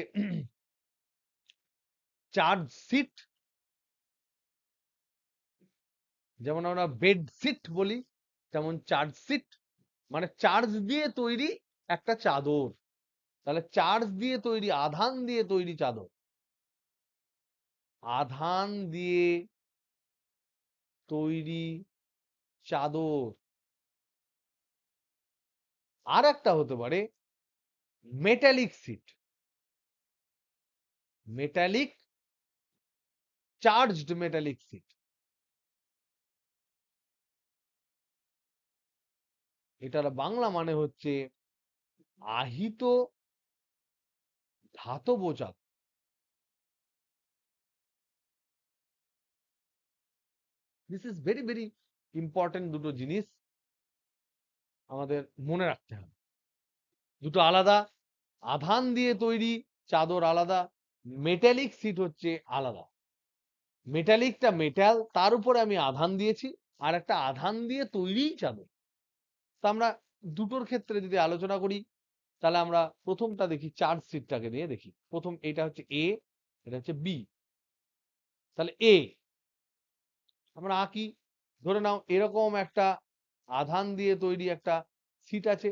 চার্জ সিট, যেমন আমরা বেড সিট বলি, তেমন চার্জ সিট মানে চার্জ দিয়ে তৈরি একটা চাদর। তাহলে চার্জ দিয়ে তৈরি, আধান দিয়ে তৈরি চাদর, আধান দিয়ে তৈরি চাদর। আর একটা হতে পারে metallic sheet, metallic, charged metallic sheet. এটার বাংলা মানে হচ্ছে আহিত ধাতব চাদর। This is very very important, দুটো জিনিস আমাদের মনে রাখতে হবে। দুটো আলাদা, আধান দিয়ে তৈরি চাদর আলাদা, মেটালিক সিট হচ্ছে আলাদা। মেটালিকটা মেটাল, তার উপরে আমি আধান দিয়েছি, আর একটা আধান দিয়ে তৈরি চাদর। তা আমরা দুটোর ক্ষেত্রে যদি আলোচনা করি, তাহলে আমরা প্রথমটা দেখি, চার্জ সিটটাকে নিয়ে দেখি। প্রথম এটা হচ্ছে এ, এটা হচ্ছে বি। তাহলে এ আমরা আঁকি। ধরে নাও এরকম একটা আধান দিয়ে তৈরি একটা সিট আছে,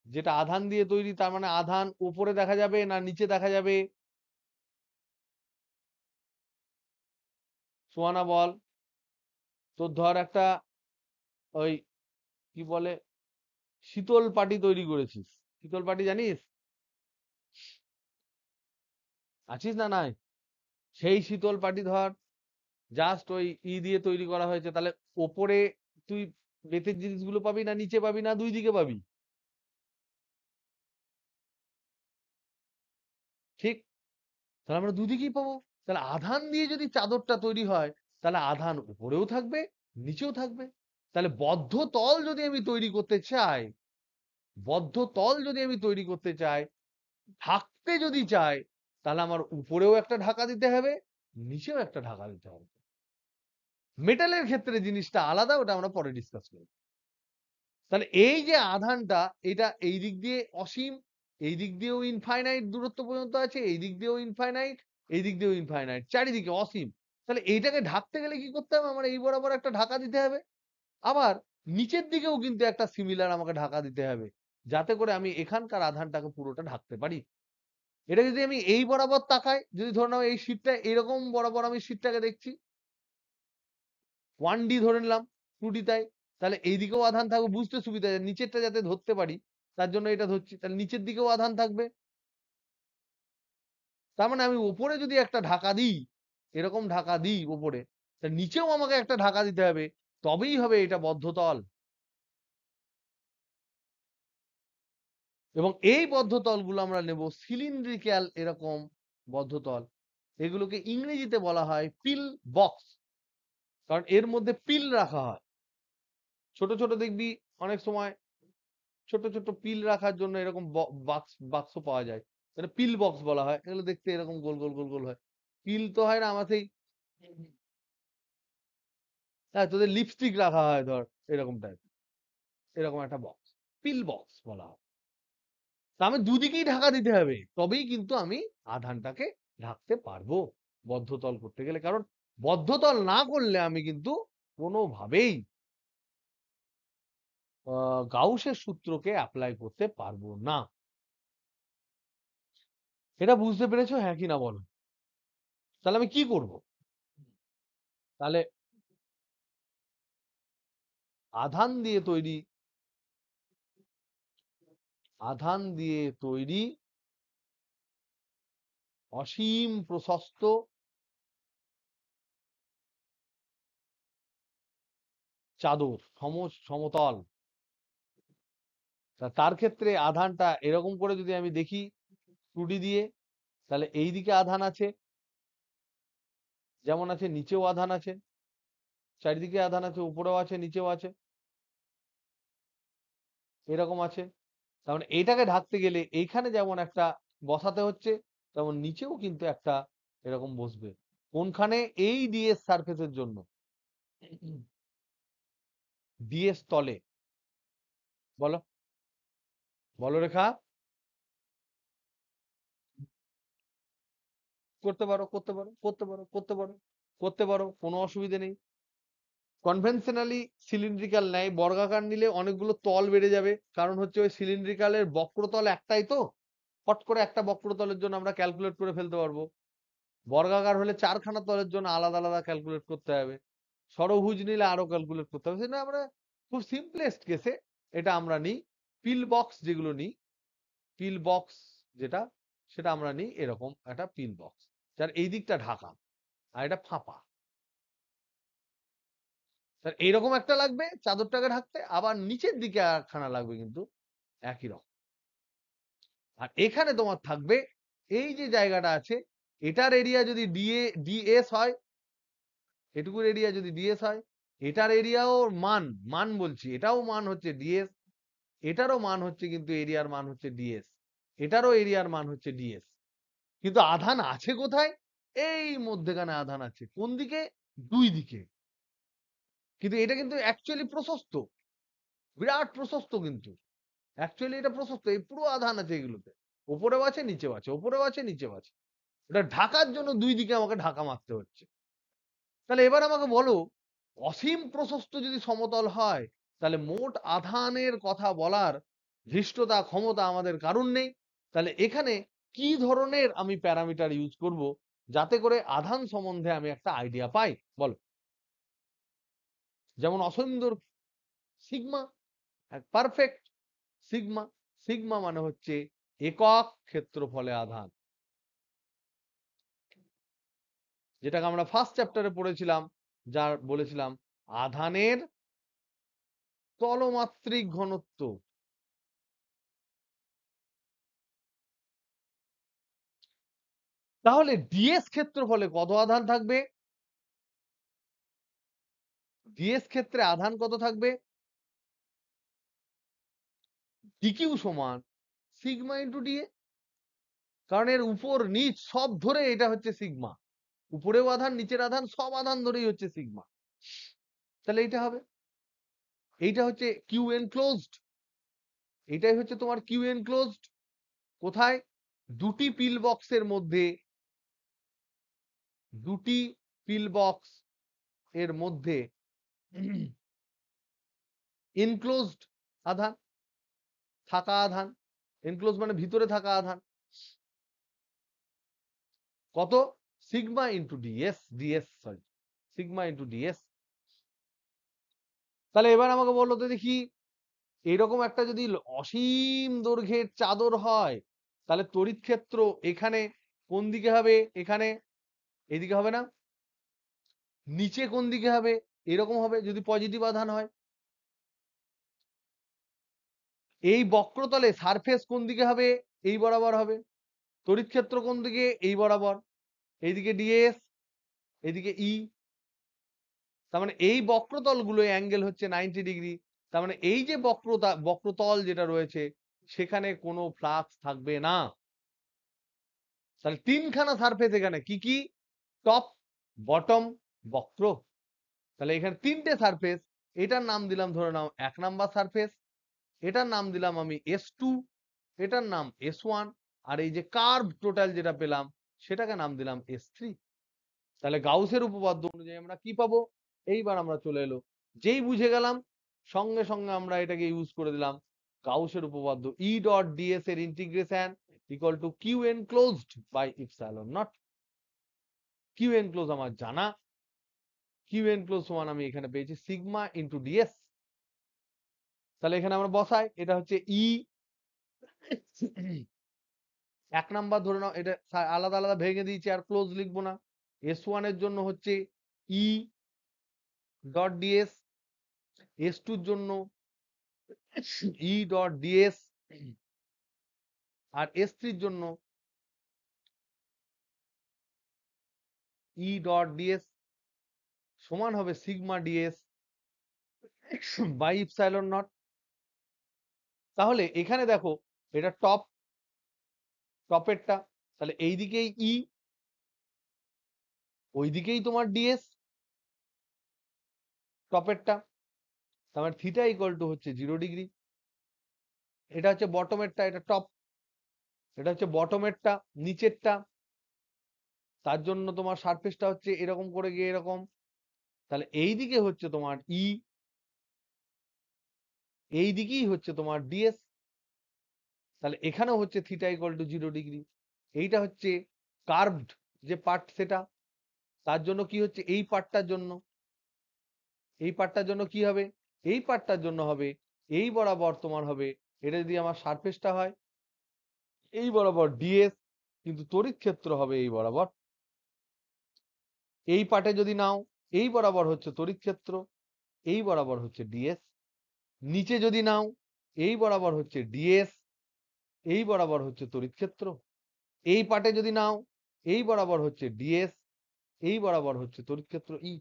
যেটা আধান দিয়ে তৈরি, তার মানে আধান উপরে দেখা যাবে না নিচে দেখা যাবে? সোয়ানা বল। তোর ধর একটা ওই কি বলে শীতল পাটি তৈরি করেছিস, শীতল পাটি জানিস? আছিস না নাই? সেই শীতল পাটি ধর জাস্ট ওই দিয়ে তৈরি করা হয়েছে, তাহলে ওপরে তুই বেতের জিনিসগুলো পাবি না নিচে পাবি না দুই দিকে পাবি? ঠিক, তাহলে আমরা দুদিকেই পাবো। তাহলে আধান দিয়ে যদি চাদরটা তৈরি হয়, তাহলে আধান উপরেও থাকবে নিচেও থাকবে। তাহলে বদ্ধ তল যদি আমি তৈরি করতে চাই, বদ্ধ তল যদি আমি তৈরি করতে চাই, ঢাকতে যদি চাই, তাহলে আমার উপরেও একটা ঢাকা দিতে হবে, নিচেও একটা ঢাকা দিতে হবে। মেটালের ক্ষেত্রে জিনিসটা আলাদা, ওটা আমরা পরে ডিসকাস করব। তাহলে এই যে আধানটা, এটা এই দিক দিয়ে অসীম, এই দিক দিয়েও ইনফাইনাইট দূরত্ব পর্যন্ত আছে, এই দিক দিয়েও ইনফাইনাইট, এই দিক দিয়েও ইনফাইনাইট, চারিদিকে অসীম। তাহলে এইটাকে ঢাকতে গেলে কি করতে হবে? আমার এই বরাবর একটা ঢাকা দিতে হবে। আবার নিচের দিকেও কিন্তু একটা সিমিলার আমাকে ঢাকা দিতে হবে, যাতে করে আমি এখানকার আধানটাকে পুরোটা ঢাকতে পারি। এটা যদি আমি এই বরাবর তাকাই, যদি ধরে নাও এই শীটটা এরকম বরাবর আমি শীটটাকে দেখছি, 1D ধরে নিলাম, 2D তাই, তাহলে এইদিকেও আধান থাকবে, বুঝতে সুবিধা, নিচেরটা যাতে ধরতে পারি তার জন্য এটা ধরছি। তাহলে নিচের দিকেও আধান থাকবে, তার মানে আমি উপরে যদি একটা ঢাকা দিই, এরকম ঢাকা দিই উপরে, তা নিচেও আমাকে একটা ঢাকা দিতে হবে, তবেই হবে এটা বদ্ধতল। এবং এই বদ্ধতলগুলো আমরা নেব সিলিন্ড্রিক্যাল এরকম বদ্ধতল। এগুলোকে ইংরেজিতে বলা হয় পিল বক্স, কারণ এর মধ্যে পিল রাখা হয়। ছোট ছোট দেখবি অনেক সময় ছোট ছোট পিল রাখার জন্য এরকম বাক্স বাক্স পাওয়া যায়, এটা পিল বক্স বলা হয়। এগুলো দেখতে এরকম গোল গোল গোল গোল হয়। পিল তো হয় না আমার সেই, হ্যাঁ তোদের লিপস্টিক রাখা হয় ধর, এরকম টাইপ, এরকম একটা বক্স, পিল বক্স বলা হয়। তা আমি দুদিকেই ঢাকা দিতে হবে, তবেই কিন্তু আমি আধানটাকে ঢাকতে পারবো বদ্ধতল করতে গেলে। কারণ বদ্ধতল না করলে আমি কিন্তু কোনোভাবেই গাউসের সূত্রকে অ্যাপ্লাই করতে পারবো না। এটা বুঝতে পেরেছো, হ্যাঁ কি না বলো? তাহলে আমি কি করব? তাহলে আধান দিয়ে তৈরি, আধান দিয়ে তৈরি অসীম প্রশস্ত চাদর, সমতল, তার ক্ষেত্রে আধানটা এরকম করে যদি আমি দেখি 2D দিয়ে, তাহলে এই দিকে আধান আছে, যেমন আছে নিচেও আধান আছে, চারিদিকে আধান আছে, উপরেও আছে নিচেও আছে, এরকম আছে। তার মানে এইটাকে ঢাকতে গেলে এইখানে যেমন একটা বসাতে হচ্ছে, তেমন নিচেও কিন্তু একটা এরকম বসবে। কোনখানে? এই ডিএস সারফেসের জন্য, ডিএস তলে। বলো বলো রেখা। করতে পারো, করতে পারো, করতে পারো, করতে পারো, করতে পারো, কোনো অসুবিধে নেই। কনভেনশনালি সিলিন্ড্রিক্যাল নেয়, বর্গাকার নিলে অনেকগুলো তল বেড়ে যাবে, কারণ হচ্ছে ওই সিলিন্ড্রিক্যালের বক্রতল একটাই তো, ফট করে একটা বক্রতলের জন্য আমরা ক্যালকুলেট করে ফেলতে পারবো। বর্গাকার হলে 4খানা তলের জন্য আলাদা আলাদা ক্যালকুলেট করতে হবে, ষড়ভুজ নিলে আরো ক্যালকুলেট করতে হবে। সেটা আমরা খুব সিম্পলেস্ট কেসে এটা আমরা নিই, পিল বক্স যেগুলো নিই, পিল বক্স যেটা, সেটা আমরা নিই এরকম একটা পিল বক্স, যার এই দিকটা ঢাকা আর এটা ফাঁপা। তার এইরকম একটা লাগবে চাদরটাকে ঢাকতে, আবার নিচের দিকে একখানা লাগবে কিন্তু একই রকম। আর এখানে তোমার থাকবে এই যে জায়গাটা আছে, এটার এরিয়া যদি ডিএস হয়, এটুকুর এরিয়া যদি ডিএস হয়, এটার এরিয়াও মান, মান বলছি, এটাও মান হচ্ছে ডিএস, এটারও মান হচ্ছে কিন্তু এরিয়ার মান হচ্ছে ডিএস, এটারও এরিয়ার মান হচ্ছে ডিএস। কিন্তু আধান আছে কোথায়? এই মধ্যেখানে আধান আছে। কোন দিকে? দুই দিকে। কিন্তু এটা কিন্তু অ্যাকচুয়ালি প্রশস্ত, বিরাট প্রশস্ত, কিন্তু অ্যাকচুয়ালি এটা প্রশস্ত, এই পুরো আধান আছে এগুলোতে, ওপরেও আছে নিচেও আছে, ওপরেও আছে নিচেও আছে। এটা ঢাকার জন্য দুই দিকে আমাকে ঢাকা মারতে হচ্ছে। তাহলে এবার আমাকে বলো, অসীম প্রশস্ত যদি সমতল হয়, তাহলে মোট আধানের কথা বলার ধৃষ্টতা ক্ষমতা আমাদের কারণ নেই। তাহলে এখানে কি ধরনের আমি প্যারামিটার ইউজ করব, যাতে করে আধান সম্বন্ধে আমি একটা আইডিয়া পাই? বলো। যেমন অসীম দৈর্ঘ্য, সিগমা, পারফেক্ট, সিগমা। সিগমা মানে হচ্ছে একক ক্ষেত্রফলে আধান, যেটাকে আমরা ফার্স্ট চ্যাপ্টারে পড়েছিলাম, যার বলেছিলাম আধানের তলমাত্রিক ঘনত্ব। তাহলে ডিএস ক্ষেত্রফলে কত আধান থাকবে? ডিএস ক্ষেত্রে আধান কত থাকবে? ডিকিউ সমান সিগমা ইন্টু ডিএ, কারণ এর উপর নিচ সব ধরে এটা হচ্ছে সিগমা, উপরেও আধান নিচের আধান সব আধান ধরেই হচ্ছে সিগমা। তাহলে এইটা হবে, এইটা হচ্ছে কিউ এনক্লোজড, এটাই হচ্ছে তোমার কিউ এনক্লোজড। কোথায়? দুটি পিল বক্সের মধ্যে, দুটি পিল বক্স এর মধ্যে এনক্লোজড আধান, থাকা আধান, এনক্লোজ মানে ভিতরে থাকা আধান। কত? Sigma into DS, DS sorry, sigma into DS. তাহলে এবার আমাকে বললো তো দেখি, এরকম একটা যদি অসীম দৈর্ঘ্যের চাদর হয়, তাহলে তড়িৎ ক্ষেত্র এখানে কোন দিকে হবে? এখানে এদিকে হবে না? নিচে কোন দিকে হবে? এরকম হবে যদি পজিটিভ আধান হয়। এই বক্রতলে সারফেস কোন দিকে হবে? এই বরাবর হবে। তড়িৎ ক্ষেত্র কোন দিকে? এই বরাবর। এইদিকে ডিএস, এদিকে ই। তার মানে এই বক্রতল গুলো অ্যাঙ্গেল হচ্ছে 90 ডিগ্রি। তার মানে এই যে বক্রতল যেটা রয়েছে, সেখানে কোনো ফ্লাক্স থাকবে না। তাহলে তিনখানা সারফেস এখানে কি কি? টপ, বটম, বক্র। তাহলে এখানে তিনটে সারফেস, এটার নাম দিলাম ধরে নাও 1 নাম্বার সারফেস, এটার নাম দিলাম আমি S2, এটার নাম S1, আর এই যে কার্ভ টোটাল যেটা পেলাম সেটাকে নাম দিলাম S3। তাহলে গাউসের উপপাদ্য অনুযায়ী আমরা কি পাবো? এইবার আমরা চলে এলো, যেই বুঝে গেলাম সঙ্গে সঙ্গে আমরা এটাকে ইউজ করে দিলাম। গাউসের উপপাদ্য, ই ডট ডিএস এর integration equal to Q enclosed by epsilon naught. Q enclose আমার জানা, কিউ এনক্লোজ সমান আমি এখানে পেয়েছি সিগমা ইন্টু ডিএস। তাহলে এখানে আমরা বসাই, এটা হচ্ছে ই, 1 নাম্বার ধরে নাও, এটা আলাদা আলাদা ভেঙে দিয়েছি, আর ক্লোজ লিখবো না। S1 এর জন্য হচ্ছে ই ডট ডিএস, S2 এর জন্য ই ডট ডিএস, আর S3 জন্য ই ডট ডিএস সমান হবে sigma DS by epsilon naught. তাহলে এখানে দেখো এটা টপেরটা, তাহলে এইদিকেই ই, ওইদিকেই তোমার ডিএস টপেরটা, তার মানে থিটা ইকুয়াল টু হচ্ছে 0 ডিগ্রি। এটা হচ্ছে বটমেরটা, এটা টপ, এটা হচ্ছে বটমেরটা নিচেরটা, তার জন্য তোমার সারফেসটা হচ্ছে এরকম করে গিয়ে এরকম। তাহলে এই দিকে হচ্ছে তোমার ই, এই দিকেই হচ্ছে তোমার ডিএস, তাহলে এখানেও হচ্ছে থিটা ইকুয়াল টু 0 ডিগ্রি। এইটা হচ্ছে কার্ভড যে পার্ট সেটা, তার জন্য কি হচ্ছে এই পার্টটার জন্য, এই পার্টটার জন্য কি হবে, এই পার্টটার জন্য হবে এই বরাবর তোমার হবে, এটা যদি আমার সারফেসটা হয় এই বরাবর ডিএস, কিন্তু তড়িৎ ক্ষেত্র হবে এই বরাবর। এই পার্টে যদি নাও এই বরাবর হচ্ছে তড়িৎ ক্ষেত্র, এই বরাবর হচ্ছে ডিএস। নিচে যদি নাও এই বরাবর হচ্ছে ডিএস, এই বরাবর হচ্ছে তড়িৎ ক্ষেত্র। এই পার্টে যদি নাও এই বরাবর হচ্ছে ডিএস, এই বরাবর হচ্ছে তড়িৎ ক্ষেত্র ই।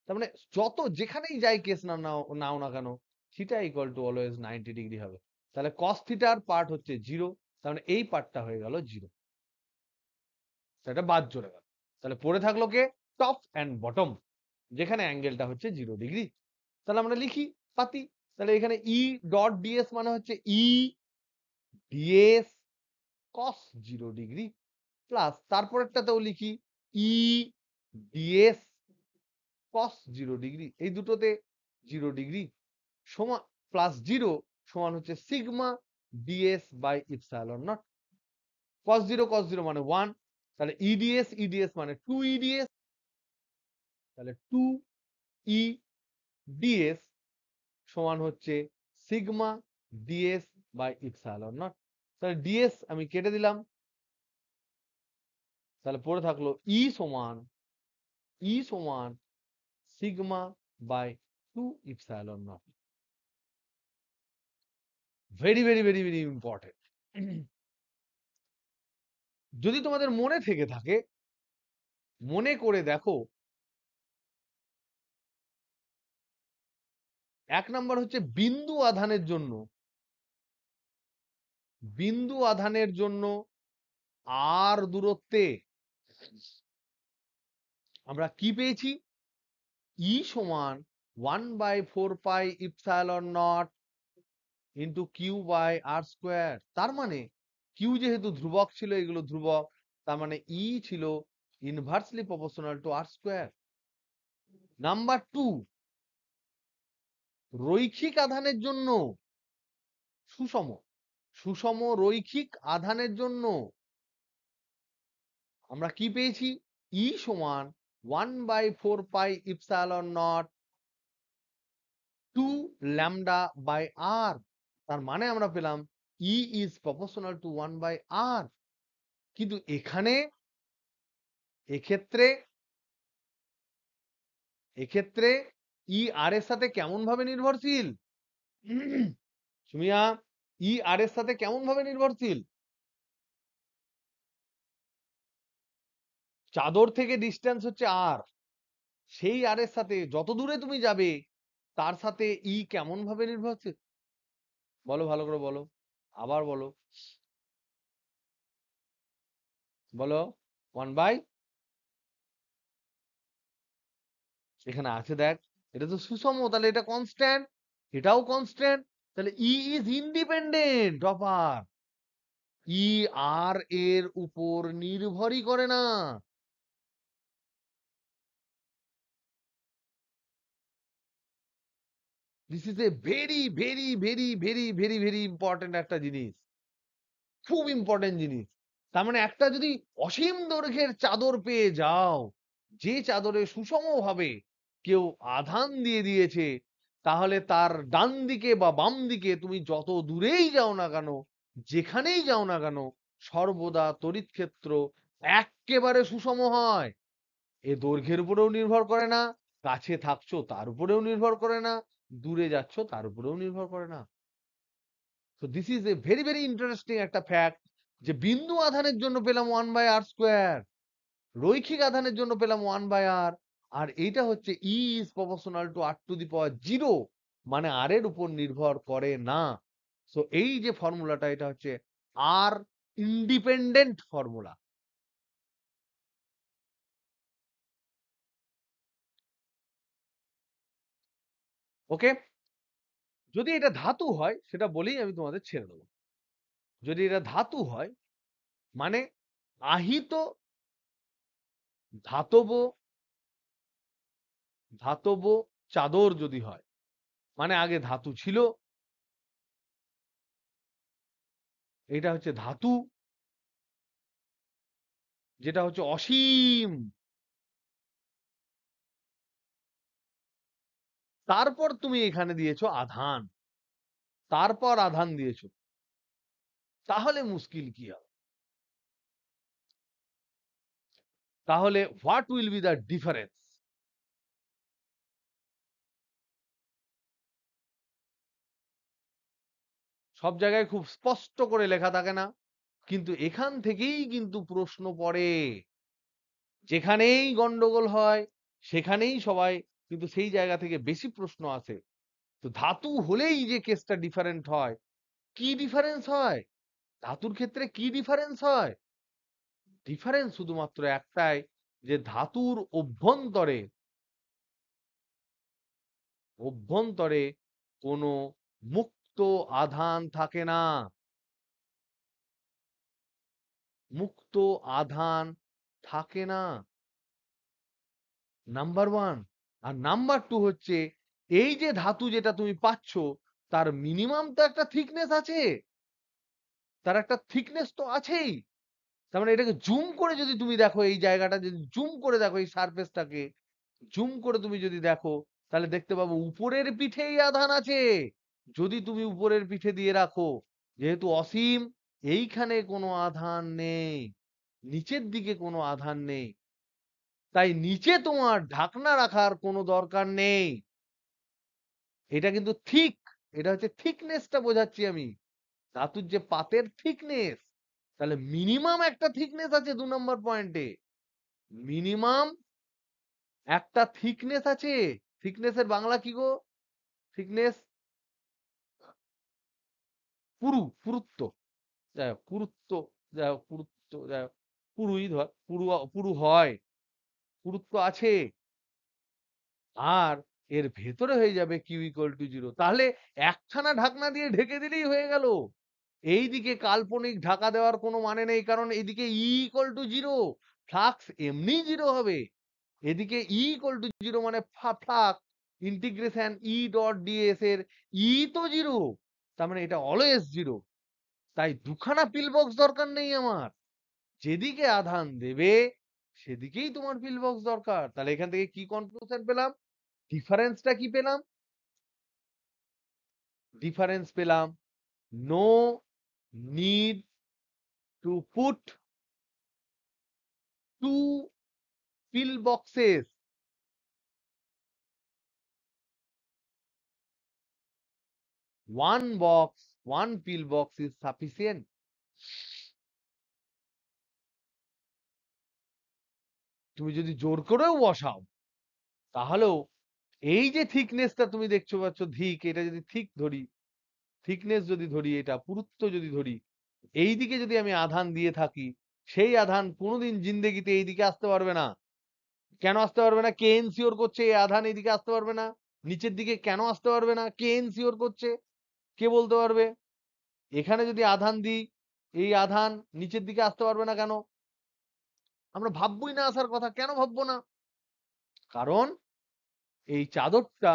তার মানে যত যেখানেই যাই কেস না নাও নাও না কেন, theta equal to always 90 degree হবে। তাহলে কস থিটার পার্ট হচ্ছে 0, তার মানে এই পার্টটা হয়ে গেল 0, সেটা বাদ চলে গেল। তাহলে পড়ে থাকলো কে, টপ অ্যান্ড বটম, যেখানে অ্যাঙ্গেলটা হচ্ছে 0 ডিগ্রি। তাহলে আমরা লিখি পাতি, তাহলে এখানে ই ডট ডিএস মানে হচ্ছে ই ডিএস কস 0 ডিগ্রি, প্লাস তারপরেরটাতেও লিখি ই ডিএস কস 0 ডিগ্রি, এই দুটোতে 0 ডিগ্রি সমান প্লাস 0 সমান হচ্ছে sigma DS by epsilon naught. cos 0 মানে 1, তাহলে ইডিএস ইডিএস মানে 2 ইডিএস, তাহলে 2 ই ডিএস সমান হচ্ছে sigma DS by epsilon naught. তাহলে ডিএস আমি কেটে দিলাম, তাহলে পড়ে থাকলো ই সমান sigma by 2 epsilon naught. Very very very very important. যদি তোমাদের মনে থেকে থাকে মনে করে দেখো, 1 নাম্বার হচ্ছে বিন্দু আধানের জন্য আর দূরত্বে আমরা কি পেয়েছি, ই সমান 1/4 pi epsilon naught into Q by R square. তার মানে কিউ যেহেতু ধ্রুবক ছিল, এগুলো ধ্রুবক, তার মানে ই ছিল inversely proportional to R square. Number 2, রৈখিক আধানের জন্য সুষম রৈখিক আধানের জন্য আমরা কি পেয়েছি, ই সমান 1/4 pi epsilon naught 2 lambda by r. তার মানে আমরা পেলাম ই ইজ প্রপোর্শনাল টু 1/r। কিন্তু এখানে এক্ষেত্রে ই আর এর সাথে কেমন ভাবে নির্ভরশীল, সুমিয়া, ই আর এর সাথে কেমন ভাবে নির্ভরশীল, চাদর থেকে ডিস্টেন্স হচ্ছে আর, সেই আর এর সাথে যত দূরে তুমি যাবে তার সাথে ই কেমন ভাবে নির্ভরশীল, বলো ভালো করে বলো, আবার বলো, বলো 1/, এখানে আছে দেখ, এটা তো সুষম, তাহলে এটা কনস্ট্যান্ট, এটাও কনস্ট্যান্ট, তাহলে ই ইজ ইন্ডিপেন্ডেন্ট অফ আর, ই আর এর উপর নির্ভরই করে না। This is a very very very very very very important একটা জিনিস, খুব ইম্পর্টেন্ট জিনিস। তার মানে একটা যদি অসীম দৈর্ঘ্যের চাদর পেয়ে যাও, যে চাদরে সুষম ভাবে কেউ আধান দিয়ে দিয়েছে, তাহলে তার ডান দিকে বা বাম দিকে তুমি যত দূরেই যাও না কেন, যেখানেই যাও না কেন, সর্বদা তড়িৎ ক্ষেত্র একেবারে সুষম হয়। এ দৈর্ঘ্যের উপরেও নির্ভর করে না, কাছে থাকছো তার উপরেও নির্ভর করে না, দূরে যাচ্ছ তার উপরেও নির্ভর করে না। So this is a very very interesting একটা ফ্যাক্ট, যে বিন্দু আধানের জন্য পেলাম 1/r², রৈখিক আধানের জন্য পেলাম 1/r, আর এইটা হচ্ছে E is proportional to r⁻0, মানে r এর উপর নির্ভর করে না। সো এই যে ফর্মুলাটা, এটা হচ্ছে আর ইন্ডিপেন্ডেন্ট ফর্মুলা। ওকে, যদি এটা ধাতু হয় সেটা বলেই আমি তোমাদের ছেড়ে দেবো। যদি এটা ধাতু হয় মানে আহিত ধাতব ধাতব চাদর যদি হয়, মানে আগে ধাতু ছিল, এটা হচ্ছে ধাতু, যেটা হচ্ছে অসীম, তারপর তুমি এখানে দিয়েছো আধান, তারপর আধান দিয়েছো, তাহলে মুশকিল কি হবে? তাহলে what will be the difference? সব জায়গায় খুব স্পষ্ট করে লেখা থাকে না, কিন্তু এখান থেকেই কিন্তু প্রশ্ন পড়ে। যেখানেই গন্ডগোল হয় সেখানেই সবাই কিন্তু সেই জায়গা থেকে বেশি প্রশ্ন আসে। তো ধাতু হলেই যে কেসটা ডিফারেন্ট হয়, কি ডিফারেন্স হয়? ধাতুর ক্ষেত্রে কি ডিফারেন্স হয়? ডিফারেন্স শুধুমাত্র একটাই, যে ধাতুর অভ্যন্তরে অভ্যন্তরে কোনো মুক্ত আধান থাকে না। মুক্ত আধান থাকে না, নাম্বার ওয়ান। আর নাম্বার টু হচ্ছে, এই যে ধাতু যেটা তুমি পাচ্ছ, তার মিনিমাম তো একটা থিকনেস আছে, তার একটা থিকনেস তো আছেই। তার মানে এটাকে জুম করে যদি তুমি দেখো, এই জায়গাটা যদি জুম করে দেখো, এই সারফেসটাকে জুম করে তুমি যদি দেখো, তাহলে দেখতে পাবো উপরের পিঠেই আধান আছে। যদি তুমি উপরের পিঠে দিয়ে রাখো, যেহেতু অসীম, এইখানে কোনো আধান নেই, নিচের দিকে কোনো আধান নেই, তাই নিচে তোমার ঢাকনা রাখার কোনো দরকার নেই। এটা কিন্তু ঠিক, এটা হচ্ছে থিকনেসটা বোঝাচ্ছি আমি, ধাতুর যে পাতের থিকনেস। তাহলে মিনিমাম একটা থিকনেস আছে 2 নম্বর পয়েন্টে, মিনিমাম একটা থিকনেস আছে। থিকনেসের বাংলা কি গো? থিকনেস পুরুত্ব, যাই হোক পুরুত্ব, যাই হোক পুরুত্ব, যাই হোক পুরুই ধর, পুরু হয়, পুরুত্ব আছে। আর এর ভেতরে হয়ে যাবে Q=0, তাহলে একখানা ঢাকনা দিয়ে ঢেকে দিলেই হয়ে গেল। এইদিকে কাল্পনিক ঢাকা দেওয়ার কোনো মানে নেই, কারণ এদিকে E=0, ফ্লাক্স এমনি 0 হবে। এদিকে E=0 মানে ফ্লাক্স ইন্টিগ্রেশন E.ds এর E তো 0, তার মানে এটা অলওয়েজ 0। তাই দুখানা পিল বক্স দরকার নেই আমার, যেদিকে আধান দেবে সেদিকেই তোমার পিল বক্স দরকার। তাহলে এখান থেকে কি কনক্লুশন পেলাম? ডিফারেন্সটা কি পেলাম? ডিফারেন্স পেলাম, no need to put two pill boxes, one pill box is sufficient. তুমি যদি জোর করেও বসাও, তাহলেও এই যে থিকনেসটা তুমি দেখছো পাচ্ছ ধিক, এটা যদি থিক ধরি, থিকনেস যদি ধরি, এটা পুরুত্ব যদি ধরি, এই দিকে যদি আমি আধান দিয়ে থাকি, সেই আধান কোনোদিন জিন্দেগিতে এই দিকে আসতে পারবে না। কেন আসতে পারবে না? কে এনসিওর করছে এই আধান এইদিকে আসতে পারবে না? নিচের দিকে কেন আসতে পারবে না? কে এনসিওর করছে? কে বলতে পারবে? এখানে যদি আধান দিই, এই আধান নিচের দিকে আসতে পারবে না কেন? আমরা ভাববই না আসার কথা, কেন ভাববো না? কারণ এই চাদরটা,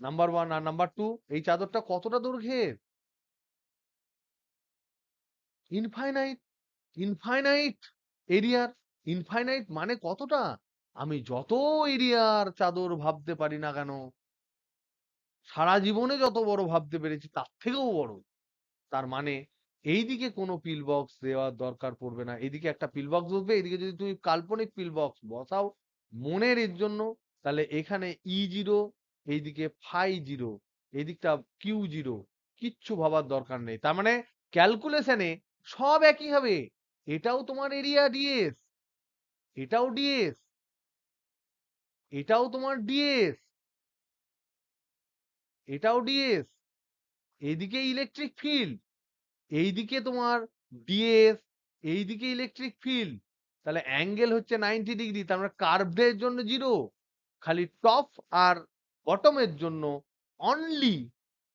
নাম্বার ওয়ান, আর নাম্বার টু, এই চাদরটা কতটা দৈর্ঘ্যের? ইনফাইনাইট, ইনফাইনাইট এরিয়ার। ইনফাইনাইট মানে কতটা? আমি যত এরিয়ার চাদর ভাবতে পারি না কেন, সারা জীবনে যত বড় ভাবতে পেরেছি তার থেকেও বড়। তার মানে এইদিকে কোনো পিল বক্স দেওয়ার দরকার পড়বে না, এদিকে একটা পিল বক্স বসবে। এদিকে যদি তুমি কাল্পনিক পিল বক্স বসাও মনের এর জন্য, তাহলে এখানে E0, এইদিকে φ0, এই দিকটা Q0, কিচ্ছু ভাবার দরকার নেই। তার মানে ক্যালকুলেশনে সব একই হবে। এটাও তোমার এরিয়া ডিএস, এটাও ডিএস, এটাও তোমার ডিএস, এটাও ডিএস, এইদিকে ইলেকট্রিক ফিল্ড, এইদিকে তোমার ডিএস, এইদিকে ইলেকট্রিক ফিল্ড। তাহলে অ্যাঙ্গেল হচ্ছে 90°। তার মানে কার্ভের জন্য 0, খালি টপ আর বটমের জন্য অনলি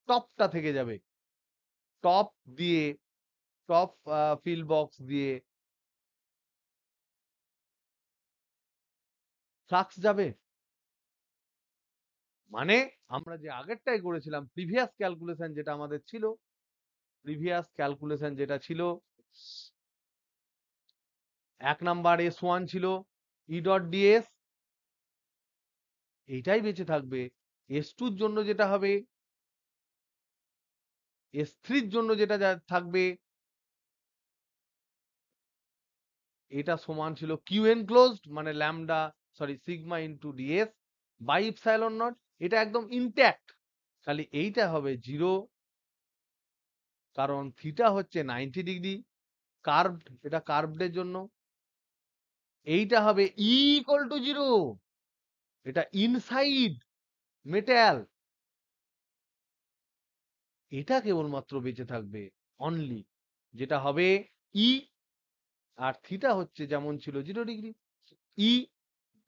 টপটা থেকে যাবে। টপ দিয়ে, টপ ফিল বক্স দিয়ে ফ্লাক্স যাবে। মানে আমরা যে আগেরটাই করেছিলাম, প্রিভিয়াস ক্যালকুলেশন যেটা আমাদের ছিল, প্রিভিয়াস ক্যালকুলেশন যেটা ছিল, 1 নাম্বার S1 ছিল ই ডট ডিএস, এইটাই বেঁচে থাকবে। S2 জন্য যেটা হবে, S3 জন্য যেটা থাকবে, এটা সমান ছিল কিউ এনক্লোজড, মানে lambda, sorry sigma into DS by epsilon naught. এটা একদম ইনট্যাক্ট, খালি এইটা হবে 0, কারণ থিটা হচ্ছে 90°, কার্ভড, এটা কার্ভডের জন্য। এইটা হবে ই ইকুয়াল টু 0, এটা ইনসাইড মেটাল, এটা কেবলমাত্র বেঁচে থাকবে অনলি, যেটা হবে ই, আর থিটা হচ্ছে যেমন ছিল 0°, ই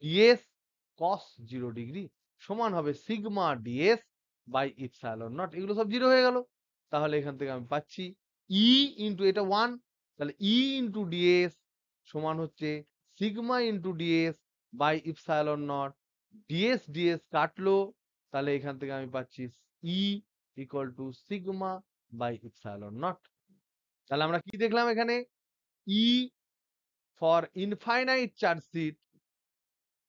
ডিএস কস 0° সমান হবে sigma DS by epsilon naught. এগুলো সব 0 হয়ে গেল। তাহলে এখান থেকে আমি পাচ্ছি ই ইন্টু এটা 1, তাহলে ই ইন্টু ডিএস সমান হচ্ছে sigma into DS by epsilon naught. DS DS কাটলো, তাহলে এখান থেকে আমি পাচ্ছি E equal to sigma by epsilon naught. তাহলে আমরা কি দেখলাম এখানে, E for infinite charge sheet,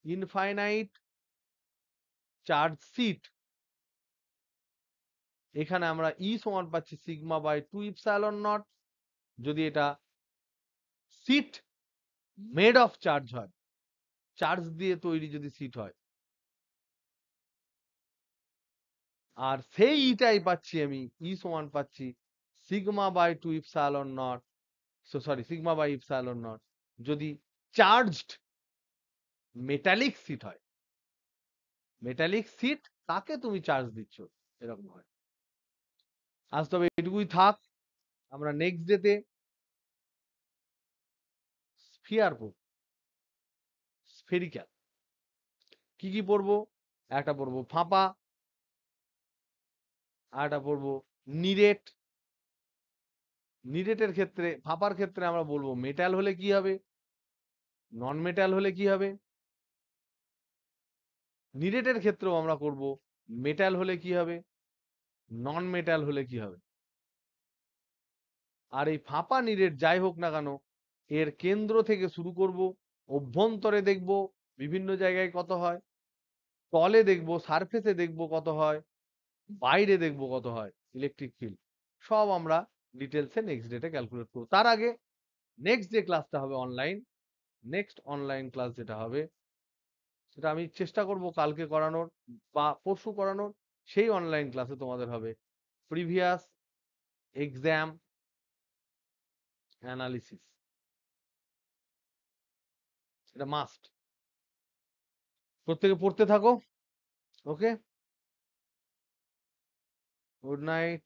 infinite charge sheet, এখানে আমরা ই সমান পাচ্ছি সিগমা বাই 2 ইপসাইলন নট, যদি এটা সিট মেড অফ চার্জ হয়, চার্জ দিয়ে তৈরি যদি সিট হয়। আর সেই ইটাই পাচ্ছি আমি, ই সমান পাচ্ছি sigma by 2 epsilon naught, sorry sigma by epsilon naught যদি চার্জড মেটালিক সিট হয়। মেটালিক সিট, তাকে তুমি চার্জ দিচ্ছ, এরকম হয়। আজ তবে এটুকুই থাক, আমরা নেক্সট ডেতে স্ফিয়ার পড়ব, স্ফেরিক্যাল। কি কি পড়বো, একটা পড়বো ফাঁপা, আর একটা পড়বো নিরেট। নিরেটের ক্ষেত্রে, ফাঁপার ক্ষেত্রে আমরা বলবো মেটাল হলে কি হবে, নন মেটাল হলে কি হবে। নিরেটের ক্ষেত্রেও আমরা করব মেটাল হলে কি হবে, নন মেটাল হলে কি হবে। আর এই ফাঁপা নিরেট যাই হোক না কেন, এর কেন্দ্র থেকে শুরু করব, অভ্যন্তরে দেখব বিভিন্ন জায়গায় কত হয়, তলে দেখব, সারফেসে দেখব কত হয়, বাইরে দেখব কত হয় ইলেকট্রিক ফিল্ড। সব আমরা ডিটেলসে নেক্সট ডেটে ক্যালকুলেট করব। তার আগে নেক্সট যে ক্লাসটা হবে অনলাইন, নেক্সট অনলাইন ক্লাস যেটা হবে, সেটা আমি চেষ্টা করব কালকে করানোর বা পরশু করানোর। সেই অনলাইন ক্লাসে তোমাদের হবে প্রিভিয়াস এক্সাম অ্যানালিসিস, এটা মাস্ট। প্রত্যেকে পড়তে থাকো। ওকে, গুড নাইট।